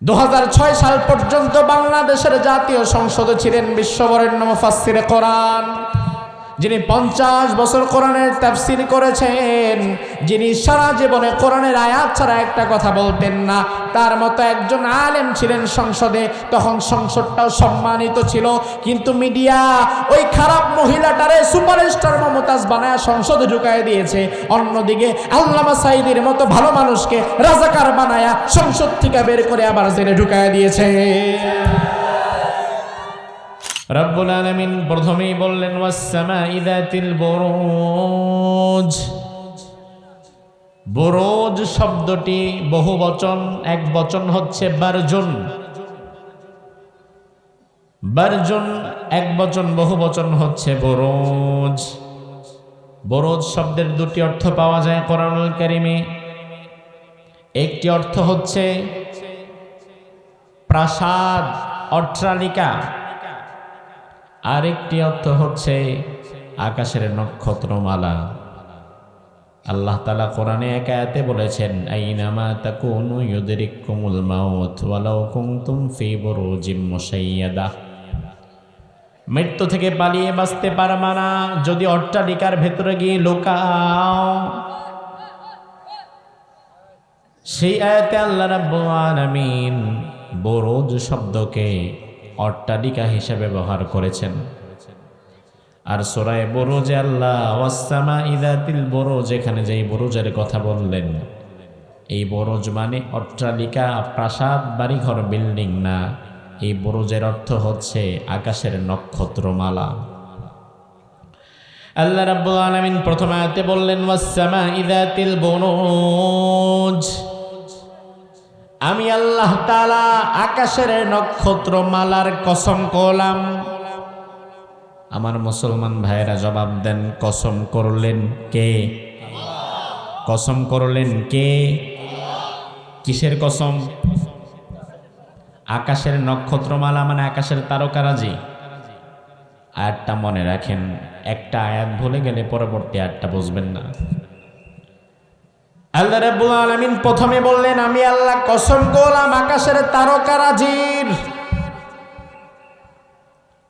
2006 সাল পর্যন্ত বাংলাদেশের জাতীয় সংসদে ছিলেন বিশ্ববরেণ্য মুফাসসিরে কোরআন, যিনি 50 বছর কোরআনের তাফসীর করেছেন, যিনি সারা জীবনে কোরআনের আয়াত ছাড়া একটা কথা বলতেন না, তার মতো একজন আলেম ছিলেন সংসদে। তখন সংসদটাও সম্মানিত ছিল, কিন্তু মিডিয়া ওই খারাপ মহিলাটারে সুপারস্টার মমতাজ বানায়া সংসদে ঢুকায় দিয়েছে। অন্যদিকে আল্লামা সাঈদীর মতো ভালো মানুষকে রাজাকার বানায়া সংসদ থেকে বের করে আবার জেলে ঢুকায় দিয়েছে। রব্বুল আলামিন প্রথমেই বললেন ওয়াস-সামাই যাতিল বুরুজ। বুরুজ শব্দটি বহুবচন, এক বচন হচ্ছে বারজুন। বারজুন এক বচন, বহুবচন হচ্ছে বুরুজ। বুরুজ শব্দের দুটি অর্থ পাওয়া যায় কোরআনুল কারীমে। একটি অর্থ হচ্ছে প্রাসাদ, অট্টালিকা। আরেকটি অর্থ হচ্ছে আকাশের নক্ষত্রমালা। আল্লাহ তাআলা কোরআনে এক আয়াতে বলেছেন, আইনামা তাকুনু ইউদরিকুমুল মাউত ওয়ালাউ কুনতুম ফি বুরুজিম মুশাইয়াদা। মৃত্যু থেকে পালিয়ে বাঁচতে পারবা না যদি অট্টালিকার ভেতরে গিয়ে লুকাও। সেই আয়াতে আল্লাহ রাব্বুল আলামিন বুরুজ শব্দকে অট্টালিকা হিসেবে ব্যবহার করেছেন। আর সূরা বুরুজে আল্লাহ ওয়াস-সামাই যাতিল বুরুজ, এখানে যেই বুরুজের কথা বললেন, এই বুরুজ মানে অট্টালিকা, প্রাসাদ, বাড়িঘর, বিল্ডিং না। এই বুরুজের অর্থ হচ্ছে আকাশের নক্ষত্রমালা। আল্লাহ রাব্বুল আলামিন প্রথম আয়াতে বললেন ওয়াস-সামাই যাতিল বুরুজ, আমি আল্লাহ তাআলা আকাশের নক্ষত্রমালার কসম করলাম। আমার মুসলমান ভাইয়েরা জবাব দেন, কসম করলেন কে? কসম করলেন কে? কিসের কসম? আকাশের নক্ষত্রমালা মানে আকাশের তারকারাজি। আয়াতটা মনে রাখেন, একটা আয়াত ভুলে গেলে পরবর্তী আয়াতটা বুঝবেন না। আল্লাহ রাব্বুল আলামিন প্রথমে বললেন, আমি আল্লাহ কসম করলাম আকাশের তারকারাজির।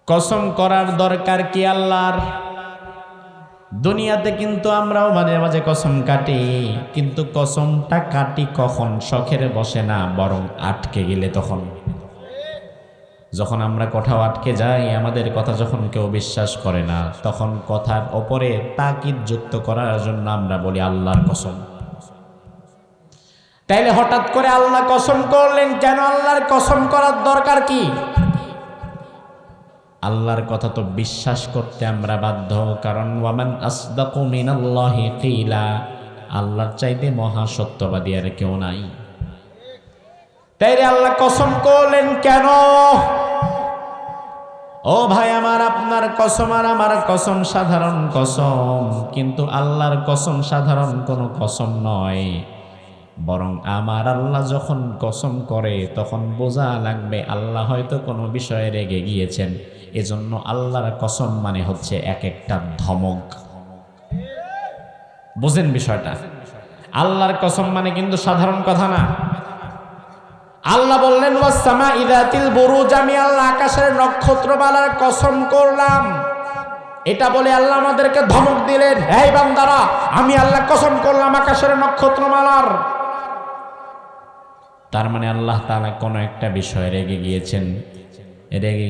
কসম করার দরকার কি আল্লাহর? দুনিয়াতে কিন্তু আমরাও মাঝে মাঝে কসম কাটি, কিন্তু কসমটা কাটি কখন? শখের বসে না, বরং আটকে গেলে তখন। যখন আমরা কোথাও আটকে যাই, আমাদের কথা যখন কেউ বিশ্বাস করে না, তখন কথার ওপরে তাকিদ যুক্ত করার জন্য আমরা বলি আল্লাহর কসম। তাইলে হঠাৎ করে আল্লাহ কসম করলেন কেন? আল্লাহর কসম করার দরকার কি? আল্লাহর কথা তো বিশ্বাস করতে আমরা বাধ্য, কারণ ওয়ামান আসদাকু মিনাল্লাহি কিলা, আল্লাহর চাইতে মহা সত্যবাদী আর কেউ নাই। তাইলে আল্লাহ কসম করলেন কেন? ও ভাই আমার, আপনার কসম আর আমার কসম সাধারণ কসম, কিন্তু আল্লাহর কসম সাধারণ কোনো কসম নয়। বরং আমার আল্লাহ যখন কসম করে তখন বোঝা লাগবে আল্লাহ হয়তো কোনো বিষয়ে রেগে গিয়েছেন। এজন্য আল্লাহর কসম মানে হচ্ছে এক একটা ধমক। বুঝেন বিষয়টা? আল্লাহর কসম মানে কিন্তু সাধারণ কথা না। আল্লাহ বললেন ওয়াস-সামাই যাতিল বুরুজ, আমি আল্লাহ আকাশের নক্ষত্রমালার কসম করলাম। এটা বলে আল্লাহ আমাদেরকে ধমক দিলেন, এই বান্দারা, আমি আল্লাহ কসম করলাম আকাশের নক্ষত্রমালার। তার মানে আল্লাহ তাআলা কোনো একটা বিষয়ে রেগে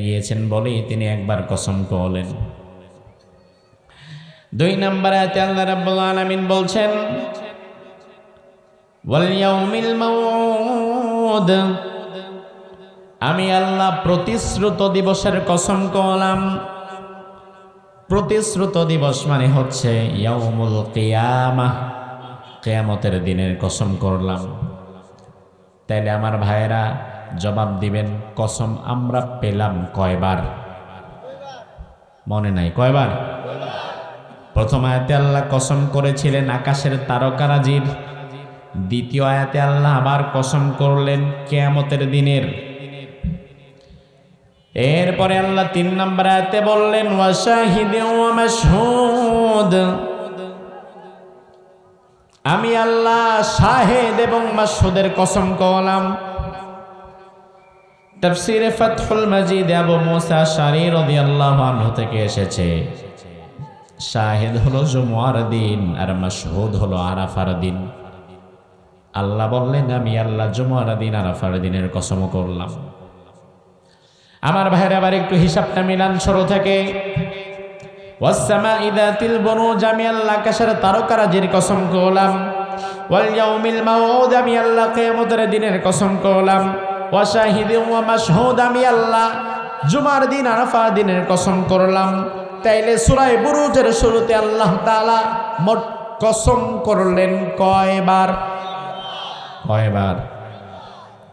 গিয়েছেন বলেই তিনি একবার কসম করলেন। 2 নম্বর আয়াতে আল্লাহ রাব্বুল আলামিন বলছেন ওয়াল ইয়াউমিল মাউদ, আমি আল্লাহ প্রতিশ্রুত দিবসের কসম করলাম। প্রতিশ্রুত দিবস মানে হচ্ছে ইয়াউমুল কিয়ামাহ, কিয়ামতের দিনের কসম করলাম। তাইলে আমার ভাইয়েরা জবাব দিবেন, কসম আমরা পেলাম কয়বার? মনে নাই কয়বার? প্রথম আয়াতে আল্লাহ কসম করেছিলেন আকাশের তারকারাজির, দ্বিতীয় আয়াতে আল্লাহ আবার কসম করলেন কিয়ামতের দিনের। এরপরে আল্লাহ 3 নম্বর আয়াতে বললেন ওয়া শাহিদিন ওয়া মাশহুদ, আমি আল্লাহ শাহেদ এবং মাশহুদের কসম করলাম। তাফসীরে ফাতহুল মাজিদ আবু মুসা আশআরী রাদিয়াল্লাহু আনহু থেকে এসেছে, শাহিদ হলো জুমআর দিন আর মাশহুদ হলো আরাফার দিন। আল্লাহ বললেন, আমি আল্লাহ জুমআর দিন আরাফার দিনের কসম করলাম। আমার ভাইরা আবার একটু হিসাবটা মিলান শুরু থেকে। ওয়াস-সামাই যাতিল বুরুজ, আমি আল্লাহ আকাশের তারকারাজির কসম করলাম। ওয়াল ইয়াউমিল মাউউদ, আমি আল্লাহ কিয়ামতের দিনের কসম করলাম। ওয়া শাহিদিন ওয়া মাশহুদ, আমি আল্লাহ জুমার দিন আরাফার দিনের কসম করলাম। তাইলে সূরা বুরুজের শুরুতে আল্লাহ তাআলা মোট কসম করলেন কয়বার? কয়বার?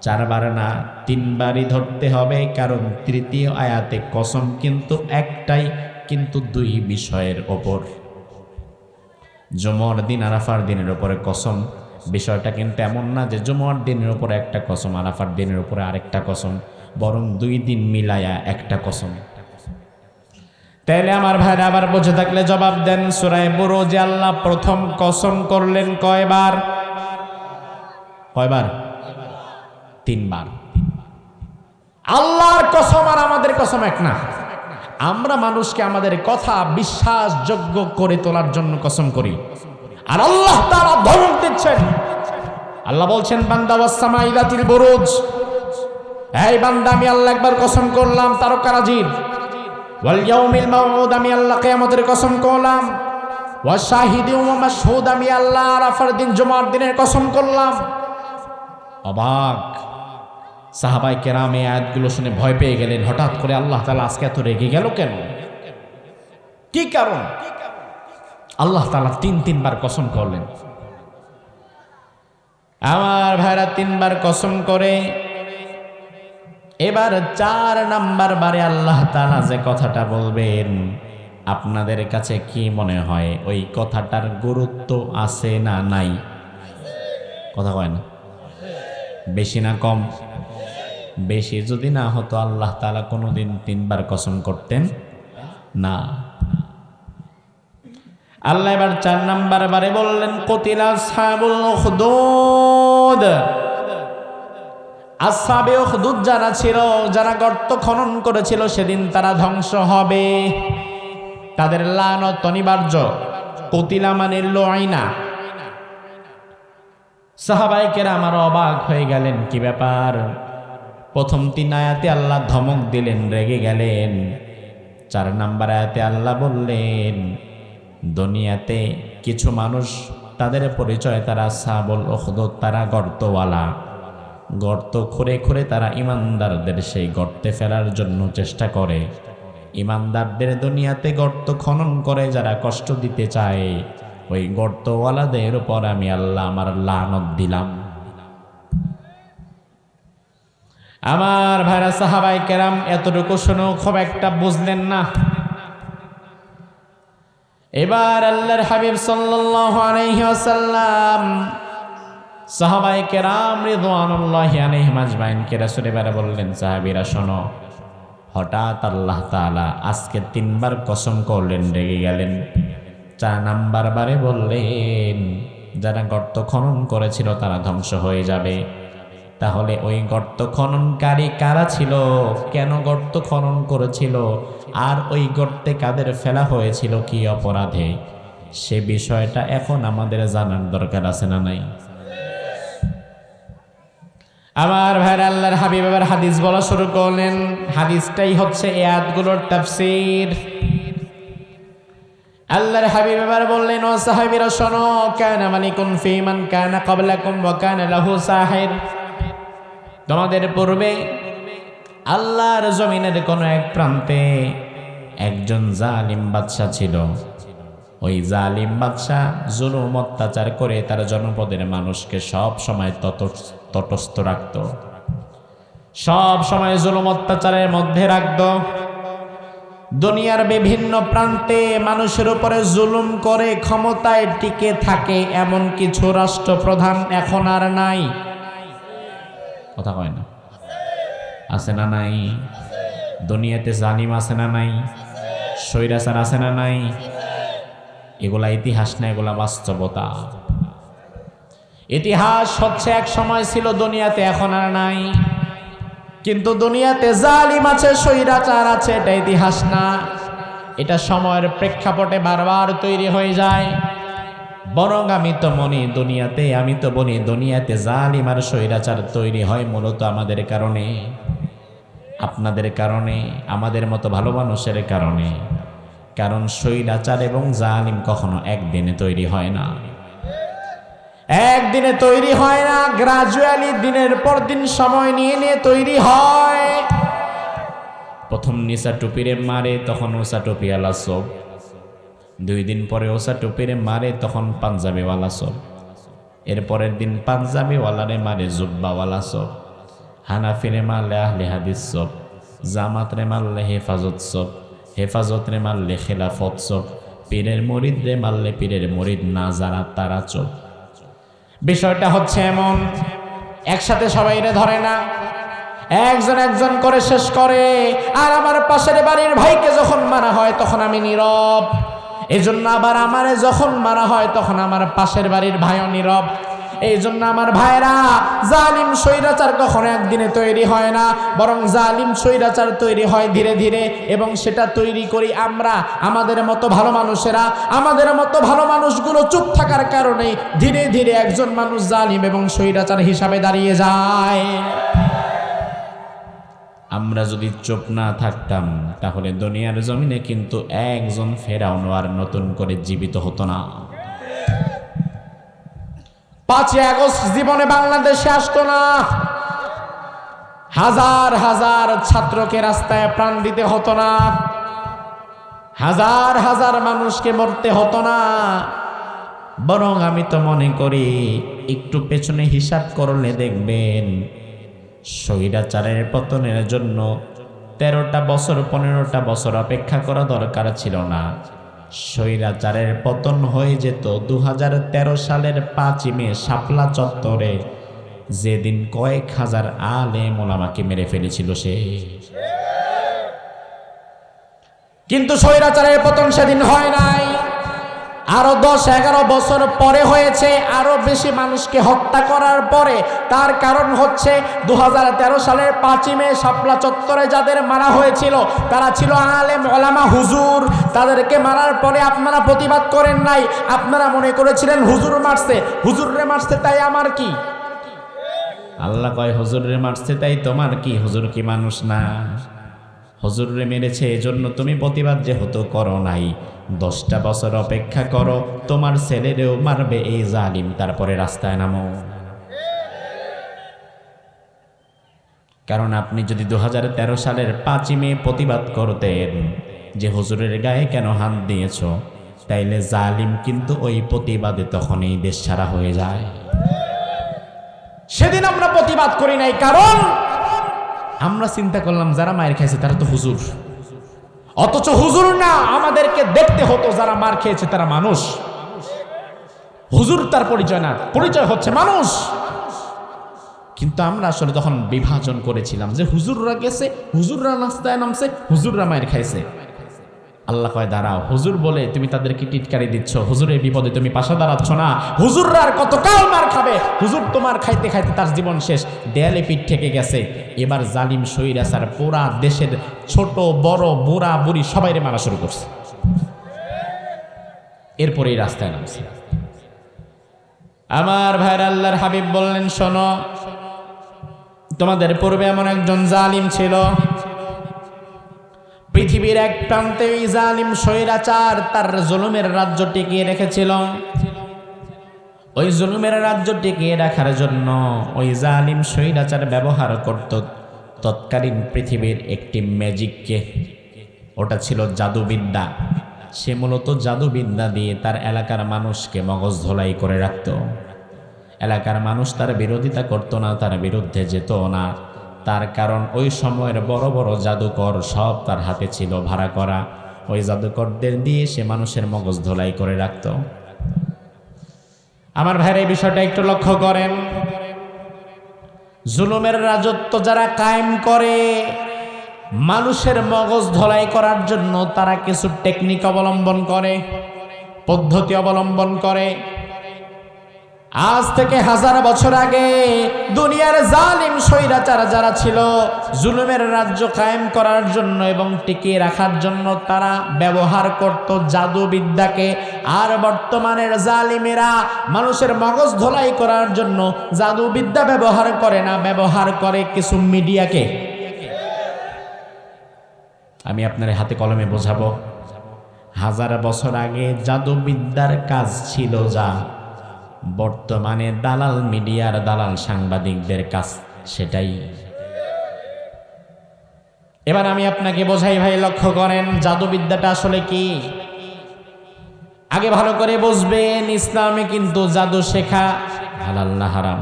4 বার না, 3 বারই ধরতে হবে, কারণ তৃতীয় আয়াতে কসম কিন্তু একটাই, কিন্তু 2 বিষয়ের ওপর। জুমার দিন আরাফার দিনের উপরে কসম, বিষয়টা কিন্তু এমন না যে জুমার দিনের উপরে একটা কসম, আরাফার দিনের উপরে আরেকটা কসম, বরং 2 দিন মিলায়া একটা কসম। তাইলে আমার ভাইরা আবার বুঝে থাকলে জবাব দেন, সূরা বুরুজে আল্লাহ প্রথম কসম করলেন কয়বার? কয়বার? 3 বার। আল্লাহর কসম আর আমাদের কসম এক না। আমরা মানুষকে আমাদের কথা বিশ্বাসযোগ্য করে তোলার জন্য কসম করি, আর আল্লাহ তাআলা ধমক দিচ্ছেন। আল্লাহ বলছেন, বান্দা ওয়াস-সামাই যাতিল বুরুজ, এই বান্দা আমি আল্লাহ একবার কসম করলাম তারকারাজির। ওয়াল ইয়াউমিল মাউউদ, আমি আল্লাহ কিয়ামতের কসম করলাম। ওয়া শাহিদিন ওয়া মাশহুদ, আমি আল্লাহ আরাফার দিন জুমার দিনের কসম করলাম। অবাক সাহাবায়ে কেরাম এই আয়াতগুলো শুনে ভয় পেয়ে গেলেন। হঠাৎ করে আল্লাহ তাআলা আজকে এত রেগে গেল কেন? কি কারণ? আল্লাহ তাআলা 3 বার কসম করলেন। আমার ভাইরা 3 বার কসম করে এবার 4 নাম্বার বারে আল্লাহ তাআলা যে কথাটা বলবেন, আপনাদের কাছে কি মনে হয় ওই কথাটার গুরুত্ব আছে না নাই? কথা কয় না? বেশি না কম? বেশি যদি না হতো আল্লাহ তাআলা কোনোদিন 3 বার কসম করতেন না। আল্লাহ এবার 4 নাম্বার বারে বললেন, কুতিলা আসহাবুল উখদুদ, আসহাবে উখদুদ যারা ছিল, যারা গর্ত খনন করেছিল, সেদিন তারা ধ্বংস হবে, তাদের লানত অনিবার্য। কুতিলা মানে লুইনা। সাহাবায়ে কেরাম আমার অবাক হয়ে গেলেন, কি ব্যাপার? প্রথম 3 আয়াতে আল্লাহ ধমক দিলেন, রেগে গেলেন। 4 নাম্বার আয়াতে আল্লাহ বললেন, দুনিয়াতে কিছু মানুষ, তাদের পরিচয় তারা আসহাবুল উখদুদ, তারা গর্তওয়ালা। গর্ত খুঁড়ে খুঁড়ে তারা ইমানদারদের সেই গর্তে ফেলার জন্য চেষ্টা করে। ইমানদারদের দুনিয়াতে গর্ত খনন করে যারা কষ্ট দিতে চায়, ওই গর্তওয়ালাদের উপর আমি আল্লাহ আমার লানত দিলাম। আমার ভাইরা সাহাবায়ে কেরাম এতটুকু শুনেও খুব একটা বুঝলেন না। এবার আল্লাহর হাবিব সাল্লাল্লাহু আলাইহি ওয়াসাল্লাম সাহাবায়ে কেরাম রিদওয়ানুল্লাহি আলাইহিম আজমাইনকে রাসূল এবারে বললেন, সাহাবীরা শোনো, হঠাৎ আল্লাহ তাআলা আজকে 3 বার কসম করলেন, রেগে গেলেন। 4 নাম্বার বারে বললেন, যারা গর্ত খনন করেছিল তারা ধ্বংস হয়ে যাবে। তাহলে ওই গর্ত খননকারী কারা ছিল, কেন গর্ত খনন করেছিল, আর ওই গর্তে কাদের ফেলা হয়েছিল, কি অপরাধে, সে বিষয়টা এখন আমাদের জানার দরকার আছে না নাই? আমার ভাইরা আল্লাহর হাবিব এবার হাদিস বলা শুরু করলেন। হাদিসটাই হচ্ছে এই আয়াতগুলোর তাফসীর। আল্লাহর হাবিব এবার বললেন, ও সাহাবীরা শোনো, কানা মালিকুন ফি মান কানা ক্বাবলাকুম ওয়া কানা লাহু সাহির। তোমাদের পূর্বে আল্লাহর জমিনের কোন এক প্রান্তে একজন জালিম বাদশা ছিল। ওই জালিম বাদশা জুলুম অত্যাচার করে তার জনপদের মানুষকে সব সময় তটস্থ রাখত, সব সময় জুলুম অত্যাচারের মধ্যে রাখত। দুনিয়ার বিভিন্ন প্রান্তে মানুষের উপরে জুলুম করে ক্ষমতায় টিকে থাকে এমন কিছু রাষ্ট্রপ্রধান এখন আর নাই। কথা কয় না? আছে না নাই? দুনিয়াতে জালিম আছে না নাই? স্বৈরাচার আছে না নাই? এগুলা ইতিহাস না, এগুলা বাস্তবতা। ইতিহাস হচ্ছে এক সময় ছিল দুনিয়াতে, এখন আর নাই। কিন্তু দুনিয়াতে জালিম আছে, স্বৈরাচার আছে, এটা ইতিহাস না, এটা সময়ের প্রেক্ষাপটে বারবার তৈরি হয়ে যায়। বরং আমি তো বলি দুনিয়াতে জালিম আর স্বৈরাচার তৈরি হয় মূলত আমাদের কারণে, আপনাদের কারণে, আমাদের মতো ভালো মানুষের কারণে। কারণ স্বৈরাচার এবং জালিম কখনো একদিনে তৈরি হয় না, একদিনে তৈরি হয় না, গ্রাজুয়ালি দিনের পর দিন সময় নিয়ে নিয়ে তৈরি হয়। প্রথম নিসা টুপিরে মারে, তখন ওসা টুপিওয়ালা সব। 2 দিন পরে ওসা টুপিরে মারে, তখন পাঞ্জাবিওয়ালা সব। এরপরের দিন পাঞ্জাবিওয়ালারে মারে জুব্বাওয়ালা সব। হানাফিরে মারলে আহলে হাদিস সব, জামাতরে মারলে হেফাজত সব, হেফাজতরে মারলে খেলাফত সব, পীরের মুরিদরে মারলে পীরের মুরিদ না যারা তারা চোখ। বিষয়টা হচ্ছে এমন, একসাথে সবাইরে ধরে না, একজন একজন করে শেষ করে। আর আমার পাশের বাড়ির ভাইকে যখন মারা হয় তখন আমি নীরব, এজন্য আবার আমারে যখন মারা হয় তখন আমার পাশের বাড়ির ভাইও নীরব। এই জন্য আমার ভাইরা, জালিম স্বৈরাচার কখনো একদিনে তৈরি হয় না, বরং জালিম স্বৈরাচার তৈরি হয় ধীরে ধীরে, এবং সেটা তৈরি করি আমরা, আমাদের মতো ভালো মানুষেরা। আমাদের মতো ভালো মানুষগুলো চুপ থাকার কারণে ধীরে ধীরে একজন মানুষ জালিম এবং স্বৈরাচার হিসাবে দাঁড়িয়ে যায়। আমরা যদি চুপ না থাকতাম তাহলে দুনিয়ার জমিনে কিন্তু একজন ফেরাউন আর নতুন করে জীবিত হতো না। 5ই আগস্ট জীবনে বাংলাদেশে আসতো না, হাজার হাজার ছাত্রকে রাস্তায় প্রাণ দিতে হতো না, হাজার হাজার মানুষকে মরতে হতো না। বরং আমি তো মনে করি একটু পেছনে হিসাব করলে দেখবেন স্বৈরাচারের পতনের জন্য 13টা বছর 15টা বছর অপেক্ষা করা দরকার ছিল না। স্বৈরাচারের পতন হয়ে যেত 2013 সালের 5ই মে শাপলা চত্বরে, যেদিন কয়েক হাজার আলেম ওলামাকে মেরে ফেলেছিল সে। কিন্তু স্বৈরাচারের পতন সেদিন হয় নাই, আরো 10-11 বছর পরে হয়েছে, আরো বেশি মানুষকে হত্যা করার পরে। তার কারণ হচ্ছে 2013 সালের 5ই মে শাপলা চত্বরে যাদের মারা হয়েছিল তারা ছিল আলেম ওলামা হুজুর। তাদেরকে মারার পরে আপনারা প্রতিবাদ করেন নাই, আপনারা মনে করেছিলেন হুজুর মারছে, হুজুররে মারছে তাই আমার কি। আল্লাহ কয় হুজুররে মারছে তাই তোমার কি, হুজুর কি মানুষ না? হুজুররে মেরেছে এজন্য তুমি প্রতিবাদ যেহেতু করো নাই, 10টা বছর অপেক্ষা করো, তোমার ছেলেরেও মারবে এই জালিম, তারপরে রাস্তায় নামো। কারণ আপনি যদি 2013 সালের 5ই মে প্রতিবাদ করতেন যে হুজুরের গায়ে কেন হাত দিয়েছ, তাইলে জালিম কিন্তু ওই প্রতিবাদে তখনই দেশ ছাড়া হয়ে যায়। সেদিন আমরা প্রতিবাদ করি নাই, কারণ আমরা চিন্তা করলাম যারা মায়ের খাইছে তারা তো হুজুর, অথচ হুজুর না, আমাদেরকে দেখতে হতো যারা মার খেয়েছে তারা মানুষ। হুজুর তার পরিচয় না, পরিচয় হচ্ছে মানুষ। কিন্তু আমরা আসলে তখন বিভাজন করেছিলাম যে হুজুররা গেছে, হুজুররা রাস্তায় নামছে, হুজুররা মায়ের খাইছে। আল্লাহ কয় দাঁড়াও, হুজুর বলে তুমি তাদেরকে টিটকারি দিচ্ছ, হুজুরের বিপদে তুমি পাশে দাঁড়াচ্ছ না। হুজুররা আর কতকাল মার খাবে? হুজুর তোমার খাইতে খাইতে তার জীবন শেষ, দেয়ালে পিঠ থেকে গেছে। এবার জালিম স্বৈরাচার পুরা দেশের ছোট বড় বুড়া বুড়ি সবাইরে মারা শুরু করছে, এরপরে এই রাস্তায় নামছে। আমার ভাইর আল্লাহর হাবিব বললেন, শোনো, তোমাদের পূর্বে এমন একজন জালিম ছিল, পৃথিবীর এক প্রান্তে ওই জালিম স্বৈরাচার তার জুলুমের রাজ্য টিকিয়ে রেখেছিল। ওই জুলুমের রাজ্য টিকিয়ে রাখার জন্য ওই জালিম স্বৈরাচার ব্যবহার করত তৎকালীন পৃথিবীর একটি ম্যাজিককে। ওটা ছিল জাদুবিদ্যা। সে মূলত জাদুবিদ্যা দিয়ে তার এলাকার মানুষকে মগজ ধোলাই করে রাখত। এলাকার মানুষ তার বিরোধিতা করত না, তার বিরুদ্ধে যেত না। তার কারণ ওই সময়ের বড় বড় জাদুকর সব তার হাতে ছিল ভাড়া করা। ওই জাদুকরদের দিয়ে সে মানুষের মগজ ধোলাই করে রাখত। আমার ভাইয়ের এই বিষয়টা একটু লক্ষ্য করেন। জুলুমের রাজত্ব যারা কায়েম করে, মানুষের মগজ ধোলাই করার জন্য তারা কিছু টেকনিক অবলম্বন করে, পদ্ধতি অবলম্বন করে। আজ থেকে 1000 বছর আগে দুনিয়ার জালিম স্বৈরাচার যারা ছিল, জুলুমের রাজ্য কায়েম করার জন্য এবং টিকিয়ে রাখার জন্য তারা ব্যবহার করত জাদুবিদ্যাকে। আর বর্তমানের জালিমেরা মানুষের মগজ ধোলাই করার জন্য জাদুবিদ্যা ব্যবহার করে না, ব্যবহার করে কিছু মিডিয়াকে। আমি আপনার হাতে কলমে বোঝাবো, 1000 বছর আগে জাদুবিদ্যার কাজ ছিল যা, বর্তমানে দালাল মিডিয়ার দালাল সাংবাদিকদের কাজ সেটাই। এবার আমি আপনাকে বোঝাই ভাই, লক্ষ্য করেন জাদুবিদ্যাটা আসলে কি। আগে ভালো করে বুঝবেন, ইসলামে কিন্তু জাদু শেখা হালাল না হারাম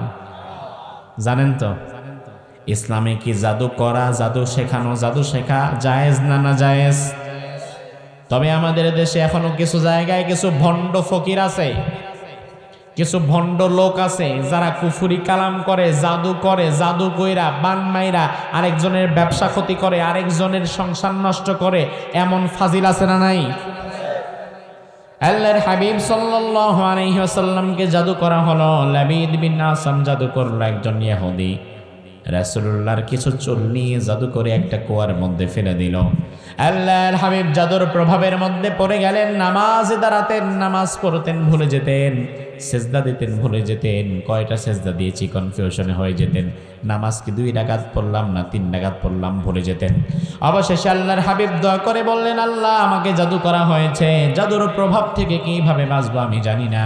জানেন তো? ইসলামে কি জাদু করা, জাদু শেখানো, জাদু শেখা জায়েজ না না জায়েজ? তবে আমাদের দেশে এখনো কিছু জায়গায় কিছু ভণ্ড ফকির আছে, কিছু ভণ্ড লোক আছে যারা কুফুরি কালাম করে, জাদু করে, জাদু কইরা বান মাইরা আরেকজনের ব্যবসা ক্ষতি করে, আরেকজনের সংসার নষ্ট করে। এমন ফাজিল আছে না নাই? আল্লাহর হাবিব সাল্লাল্লাহু আলাইহি ওয়াসাল্লামকে জাদু করা হলো। লাবিদ বিন আসাম জাদু করলো, একজন ইহুদি রাসূলুল্লাহর কিছু চুল নিয়ে জাদু করে একটা কুয়ার মধ্যে ফেলে দিল। আল্লাহর হাবিব জাদুর প্রভাবের মধ্যে পড়ে গেলেন, নামাজে দাঁড়াতেন, নামাজ পড়তেন ভুলে যেতেন, সেজদা দিতেন ভুলে যেতেন, কয়টা সেজদা দিয়েছি কনফিউশনে হয়ে যেতেন, নামাজ কি 2 রাকাত পড়লাম না 3 রাকাত পড়লাম ভুলে যেতেন। অবশেষে আল্লাহর হাবিব দোয়া করে বললেন, আল্লাহ আমাকে জাদু করা হয়েছে, জাদুর প্রভাব থেকে কিভাবে বাঁচবো আমি জানি না,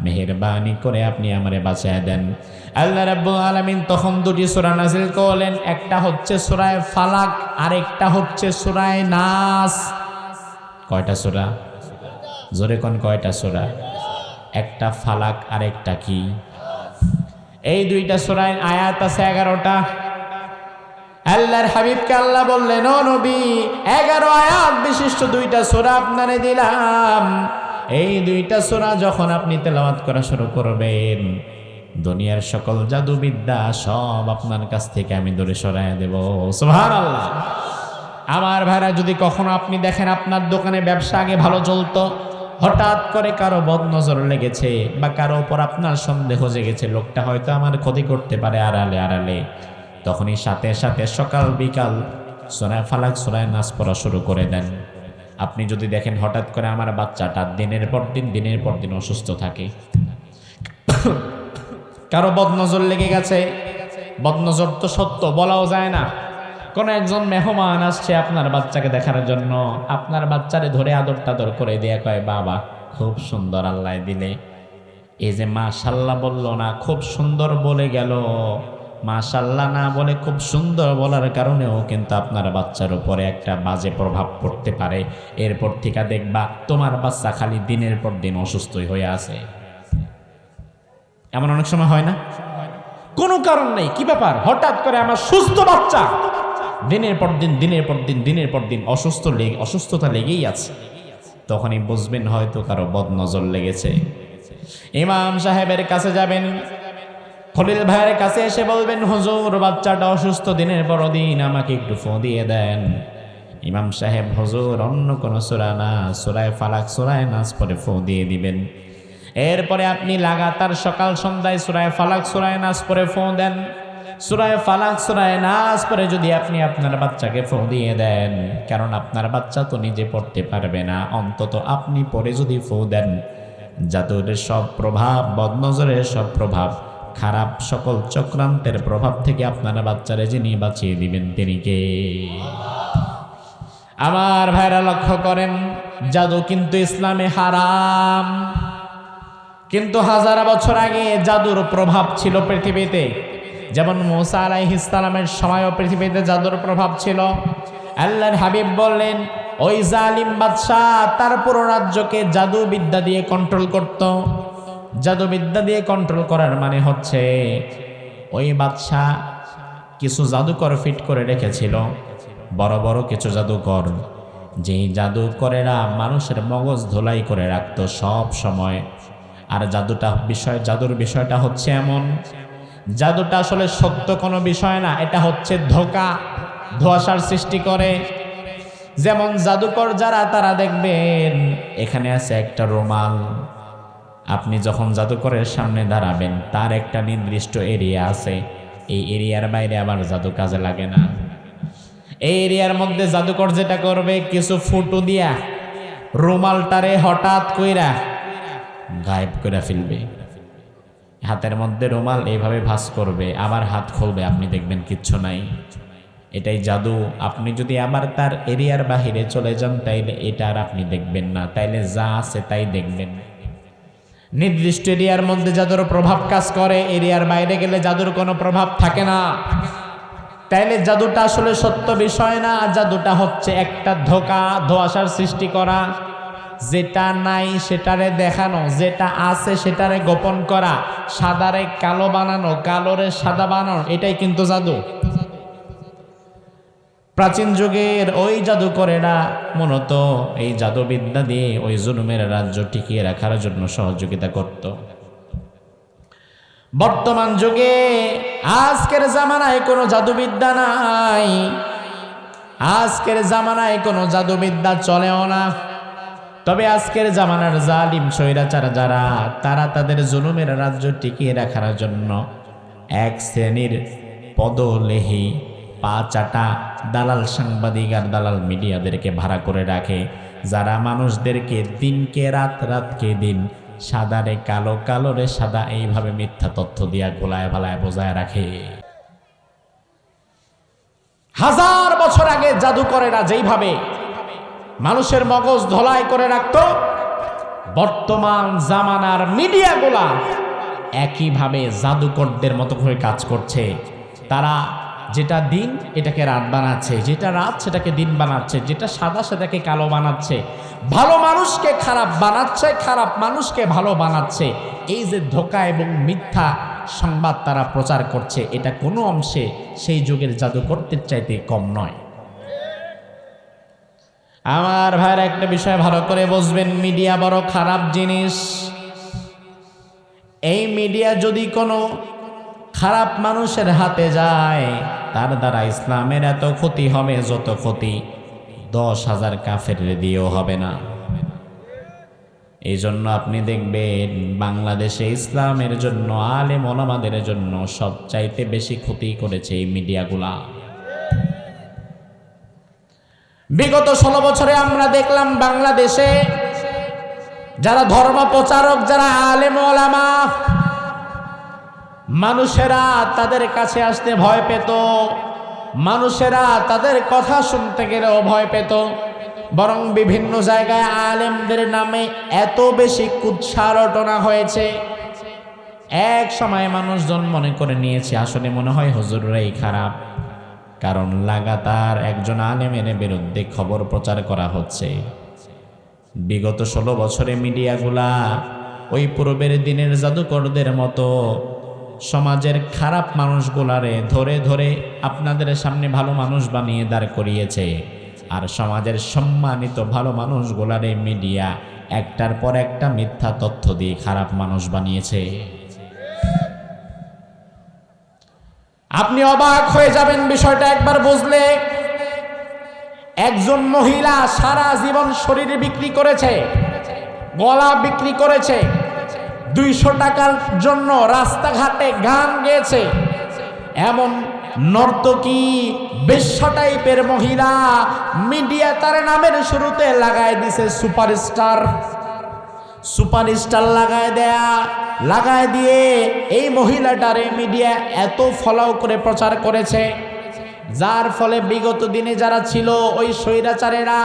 মেহেরবানি করে আপনি আমারে বাঁচায় দেন। আল্লাহ রাব্বুল আলামিন তখন 2টি সূরা নাযিল করলেন, একটা হচ্ছে সূরা ফালাক, আরেকটা হচ্ছে সূরা নাস। কয়টা সূরা? জোরে কোন কয়টা সূরা? একটা ফালাক, আরেকটা কি? এই 2টা সূরায় আয়াত আছে 11টা। আল্লাহর হাবিবকে আল্লাহ বললেন, ও নবী 11 আয়াত বিশিষ্ট 2টা সূরা আপনারে দিলাম। এই 2টা সূরা যখন আপনি তেলাওয়াত করা শুরু করবেন, দুনিয়ার সকল জাদুবিদ্যা সব আপনার কাছ থেকে আমি দূরে সরাইয়া দেব। সুবহানাল্লাহ। আমার ভাইরা, যদি কখনো আপনি দেখেন আপনার দোকানে ব্যবসা আগে ভালো চলতো, হঠাৎ করে কারো বদনজর লেগেছে বা কারো উপর আপনার সন্দেহ জেগেছে, লোকটা হয়তো আমার ক্ষতি করতে পারে আড়ালে আড়ালে, তখনই সাথে সাথে সকাল বিকাল সূরা ফালাক সূরা নাস পড়া শুরু করে দেন। আপনি যদি দেখেন হঠাৎ করে আমার বাচ্চাটা দিনের পর দিন অসুস্থ থাকে, কারো বদনজর লেগে গেছে, বদনজর তো সত্য বলাও যায় না, কোনো একজন মেহমান আসছে আপনার বাচ্চাকে দেখার জন্য, আপনার বাচ্চারে ধরে আদর টাদর করে দেয়া কয়, বাবা খুব সুন্দর আল্লাহ দিলে। এই যে মাশাল্লাহ বলল না, খুব সুন্দর বলে গেল, মাশাল্লাহ না বলে খুব সুন্দর বলার কারণেও কিন্তু আপনার বাচ্চার উপরে একটা বাজে প্রভাব পড়তে পারে। এরপর থেকে দেখবা তোমার বাচ্চা খালি দিনের পর দিন অসুস্থই হয়ে আছে। এমন অনেক সময় হয় না? কোনো কারণ নেই, কি ব্যাপার, হঠাৎ করে আমার সুস্থ বাচ্চা দিনের পর দিন অসুস্থতা লেগেই আছে। তখনই বুঝবেন হয়তো কারো বদনজর লেগেছে। ইমাম সাহেবের কাছে যাবেন, খলিল ভাইয়ের কাছে এসে বলবেন, হুজুর বাচ্চাটা অসুস্থ দিনের পর দিন, আমাকে একটু ফু দিয়ে দেন। ইমাম সাহেব হুজুর অন্য কোনো সূরা না, সূরা ফালাক সূরা নাস পড়ে ফু দিয়ে দিবেন। এরপরে আপনি লাগাতার সকাল সন্ধ্যায় সূরা ফালাক সূরা নাস পড়ে ফু দেন। সূরা ফালাক সূরা নাস পড়ে যদি আপনি আপনার বাচ্চাকে ফু দিয়ে দেন, কারণ আপনার বাচ্চা তো নিজে পড়তে পারবে না, অন্তত আপনি পড়ে যদি ফু দেন, জাদুর সব প্রভাব, বদনজরের সব প্রভাব, খারাপ সকল চক্রান্তের প্রভাব থেকে আপনার বাচ্চারে যিনি বাঁচিয়ে দিবেন তিনি কে? আমার ভাইরা লক্ষ্য করেন, জাদু কিন্তু ইসলামে হারাম, কিন্তু 1000 বছর আগে জাদুর প্রভাব ছিল পৃথিবীতে। যেমন মূসা আলাইহিস সালামের সময়ও পৃথিবীতে জাদুর প্রভাব ছিল। আল্লাহর হাবিব বললেন, ওই জালিম বাদশাহ তার পুরো রাজ্যকে জাদুবিদ্যা দিয়ে কন্ট্রোল করত। জাদুবিদ্যা দিয়ে কন্ট্রোল করার মানে হচ্ছে ওই বাদশাহ কিছু জাদুকর ফিট করে রেখেছিল, বড় বড় কিছু জাদুকর, যেই জাদুকরেরা মানুষের মগজ ধোলাই করে রাখতো সব সময়। আর জাদুর বিষয়টা হচ্ছে এমন, জাদুটা আসলে সত্য কোনো বিষয় না, এটা হচ্ছে ধোঁয়াশার সৃষ্টি করে। যেমন জাদুকর যারা, তারা দেখবেন এখানে আছে একটা রুমাল, আপনি যখন জাদুকরের সামনে দাঁড়াবেন তার একটা নির্দিষ্ট এরিয়া আছে, এই এরিয়ার বাইরে আবার জাদু কাজে লাগে না। এই এরিয়ার মধ্যে জাদুকর যেটা করবে, কিছু ফুটো দিয়া রুমালটারে হঠাৎ কইরা গায়েব করে ফেলবে। হাতের মধ্যে রুমাল এইভাবে ভাঁজ করবে, আবার হাত খুলবে, আপনি দেখবেন কিচ্ছু নাই। এটাই জাদু। আপনি যদি আবার তার এরিয়ার বাহিরে চলে যান তাইলে এটা আর আপনি দেখবেন না, তাইলে যা আছে তাই দেখবেন। নির্দিষ্ট এরিয়ার মধ্যে জাদুর প্রভাব কাজ করে, এরিয়ার বাইরে গেলে জাদুর কোনো প্রভাব থাকে না। তাইলে জাদুটা আসলে সত্য বিষয় না, জাদুটা হচ্ছে একটা ধোঁয়াশার সৃষ্টি করা, যেটা নাই সেটারে দেখানো, যেটা আছে সেটারে গোপন করা, সাদারে কালো বানানো, কালোরে সাদা বানানো, এটাই কিন্তু জাদু। প্রাচীন যুগের ওই জাদুকরেরা মূলত এই জাদুবিদ্যা দিয়ে ওই জুলুমের রাজ্য টিকিয়ে রাখার জন্য সহযোগিতা করত। বর্তমান যুগে আজকের জামানায় কোনো জাদুবিদ্যা নাই, আজকের জামানায় কোনো জাদুবিদ্যা চলেও না। তবে আজকের জামানার জালিম স্বৈরাচার যারা, তারা তাদের জুলুমের রাজ্য টিকিয়ে রাখার জন্য এক শ্রেণীর পদলেহী পা চাটা দালাল সাংবাদিক আর দালাল মিডিয়াদেরকে ভাড়া করে রাখে, যারা মানুষদেরকে দিনকে রাত, রাতকে দিন, সাদারে কালো, কালোরে সাদা, এইভাবে মিথ্যা তথ্য দিয়া গোলায় ভালায় বোঝায় রাখে। হাজার বছর আগে জাদুকরেরা যেইভাবে মানুষের মগজ ধোলাই করে রাখত, বর্তমান জামানার মিডিয়াগুলা একইভাবে জাদুকরদের মতো করে কাজ করছে। তারা যেটা দিন এটাকে রাত বানাচ্ছে, যেটা রাত সেটাকে দিন বানাচ্ছে, যেটা সাদা সেটাকে কালো বানাচ্ছে, ভালো মানুষকে খারাপ বানাচ্ছে, খারাপ মানুষকে ভালো বানাচ্ছে। এই যে ধোঁকা এবং মিথ্যা সংবাদ তারা প্রচার করছে, এটা কোনো অংশে সেই যুগের জাদুকরদের চাইতে কম নয়। আমার ভাইয়ের একটা বিষয় ভালো করে বুঝবেন, মিডিয়া বড় খারাপ জিনিস। এই মিডিয়া যদি কোনো খারাপ মানুষের হাতে যায়, তার দ্বারা ইসলামের এত ক্ষতি হবে যত ক্ষতি 10,000 কাফের দিয়েও হবে না। এই জন্য আপনি দেখবেন বাংলাদেশে ইসলামের জন্য, আলেম ওলামাদের জন্য সবচাইতে বেশি ক্ষতি করেছে এই মিডিয়াগুলা। বিগত 16 বছরে আমরা দেখলাম বাংলাদেশে যারা ধর্ম প্রচারক, যারা আলেম ওলামা, মানুষেরা তাদের কাছে আসতে ভয় পেত, মানুষেরা তাদের কথা শুনতে গেলেও ভয় পেত। বরং বিভিন্ন জায়গায় আলেমদের নামে এত বেশি কুৎসা রটনা হয়েছে, এক সময় মানুষজন মনে করে নিয়েছে আসলে মনে হয় হুজুররাই খারাপ, কারণ লাগাতার একজন আলেমের বিরুদ্ধে খবর প্রচার করা হচ্ছে। বিগত 16 বছরে মিডিয়াগুলা ওই পূর্বের দিনের জাদুকরদের মতো সমাজের খারাপ মানুষগুলারে ধরে ধরে আপনাদের সামনে ভালো মানুষ বানিয়ে দাঁড় করিয়েছে, আর সমাজের সম্মানিত ভালো মানুষগুলারে মিডিয়া একটার পর একটা মিথ্যা তথ্য দিয়ে খারাপ মানুষ বানিয়েছে। আপনি অবাক হয়ে যাবেন বিষয়টা একবার বুঝলে। একজন মহিলা সারা জীবন শরীর বিক্রি করেছে, গলা বিক্রি করেছে, 200 টাকার জন্য রাস্তাঘাটে গান গেয়েছে। এমন নর্তকী বেশ্যা টাইপের মহিলা মিডিয়া তার নামের শুরুতে লাগায় দিছে সুপারস্টার। সুপারস্টার লাগায় দিয়ে এই মহিলাটারে মিডিয়া এত ফলো করে প্রচার করেছে, যার ফলে বিগত দিনে যারা ছিল ওই স্বৈরাচারেরা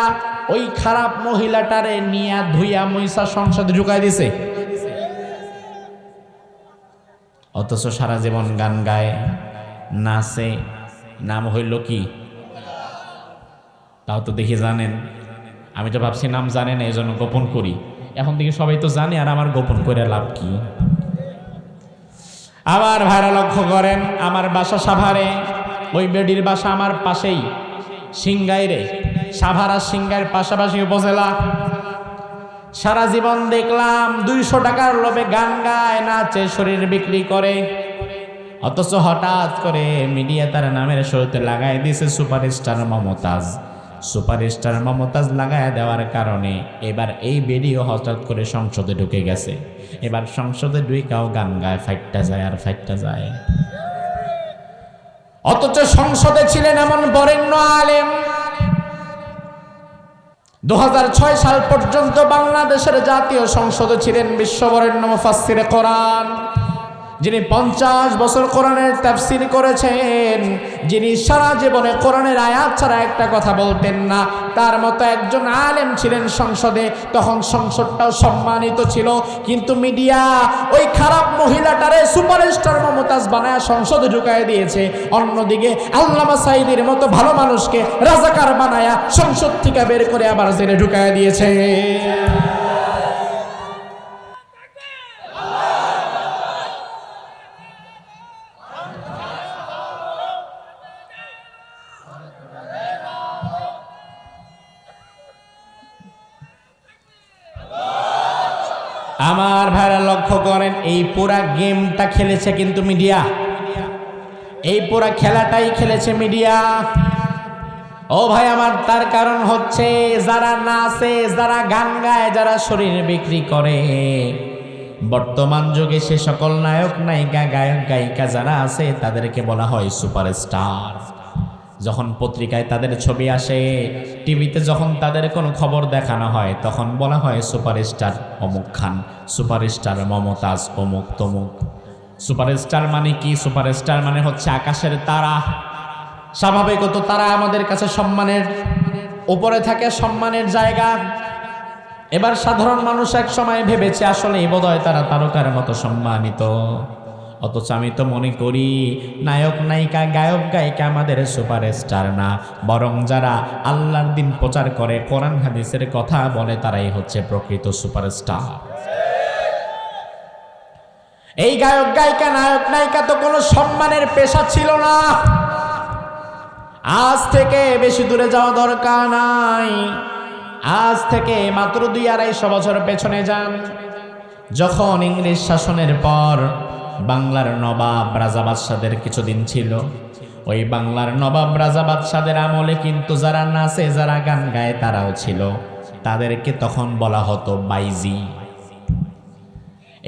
ওই খারাপ মহিলাটারে নিয়ে ধুইয়া মইসা সংসদে ঢুকাই দিছে। অথচ সারা জীবন গান গায়, নাচে, নাম হইল কি? তাও তো দেখি জানেন। আমি তো ভাবছি নাম জানেন এই জন্য গোপন করি, এখন দেখি সবাই তো জানে, আর আমার গোপন করে লাভ কি? আমার ভাইরা লক্ষ্য করেন, আমার বাসা সাভারে, ওই বেডির বাসা আমার পাশেই সিংগাইরে। সাভার আর সিংগাইর পাশাপাশি উপজেলা। সারা জীবন দেখলাম 200 টাকার লোভে গান গায়, নাচে, শরীর বিক্রি করে। অথচ হঠাৎ করে মিডিয়া তার নামের শুরুতে লাগাই দিয়েছে সুপারস্টার মমতাজ। সুপারস্টার মমতাজ লাগায় দেওয়ার কারণে এবার এই ভিডিও হঠাৎ করে সংসদে ঢুকে গেছে। এবার সংসদে ঢুকেও গান গায়, ফাইটটা যায় আর ফাইটটা যায়। অথচ সংসদে ছিলেন এমন বরেণ্য আলেম, 2006 সাল পর্যন্ত বাংলাদেশের জাতীয় সংসদে ছিলেন বিশ্ববরেণ্য মুফাসসিরে কোরআন, যিনি 50 বছর কোরআনের তাফসীর করেছেন, যিনি সারা জীবনে কোরআনের আয়াত ছাড়া একটা কথা বলতেন না, তার মতো একজন আলেম ছিলেন সংসদে। তখন সংসদটাও সম্মানিত ছিল, কিন্তু মিডিয়া ওই খারাপ মহিলাটারে সুপারস্টার মমতাজ বানায় সংসদে ঢুকায় দিয়েছে। অন্যদিকে আল্লামা সাঈদীর মতো ভালো মানুষকে রাজাকার বানায়া সংসদ থেকে বের করে আবার জেলে ঢুকায় দিয়েছে। আমার ভাইরা লক্ষ্য করেন, এই পুরা গেমটা খেলেছে কিন্তু মিডিয়া, এই পুরা খেলাটাই খেলেছে মিডিয়া। ও ভাই আমার, তার কারণ হচ্ছে যারা নাচে, যারা গান গায়, যারা শরীর বিক্রি করে, বর্তমান যুগে সে সকল নায়ক নায়িকা, গায়ক গায়িকা যারা আছে তাদেরকে বলা হয় সুপারস্টার। যখন পত্রিকায় তাদের ছবি আসে, টিভিতে যখন তাদের কোনো খবর দেখানো হয়, তখন বলা হয় সুপারস্টার অমুক খান, সুপারস্টার মমতাজ, অমুক তমুক। সুপারস্টার মানে কি? সুপারস্টার মানে হচ্ছে আকাশের তারা। স্বাভাবিকত তারা আমাদের কাছে সম্মানের উপরে থাকে, সম্মানের জায়গা। এবার সাধারণ মানুষ এক সময় ভেবেছে আসলে বোধহয় তারা তারকার মতো সম্মানিত। অথচ আমি তো মনে করি নায়ক নায়িকা, গায়ক গায়িকা আমাদের সুপারস্টার না, বরং যারা আল্লাহর দিন প্রচার করে, কোরআন হাদিসের কথা বলে, তারাই হচ্ছে প্রকৃত সুপারস্টার। এই গায়ক গায়িকা, নায়ক নায়িকা তো কোনো সম্মানের পেশা ছিল না। আজ থেকে বেশি দূরে যাওয়া দরকার নাই, আজ থেকে মাত্র 200-250 বছর পেছনে যান। যখন ইংরেজ শাসনের পর বাংলার নবাব রাজা বাদশাদের কিছুদিন ছিল, ওই বাংলার নবাব রাজা বাদশাদের আমলে কিন্তু যারা নাচে, যারা গান গায়, তারাও ছিল। তাদেরকে তখন বলা হতো বাইজি।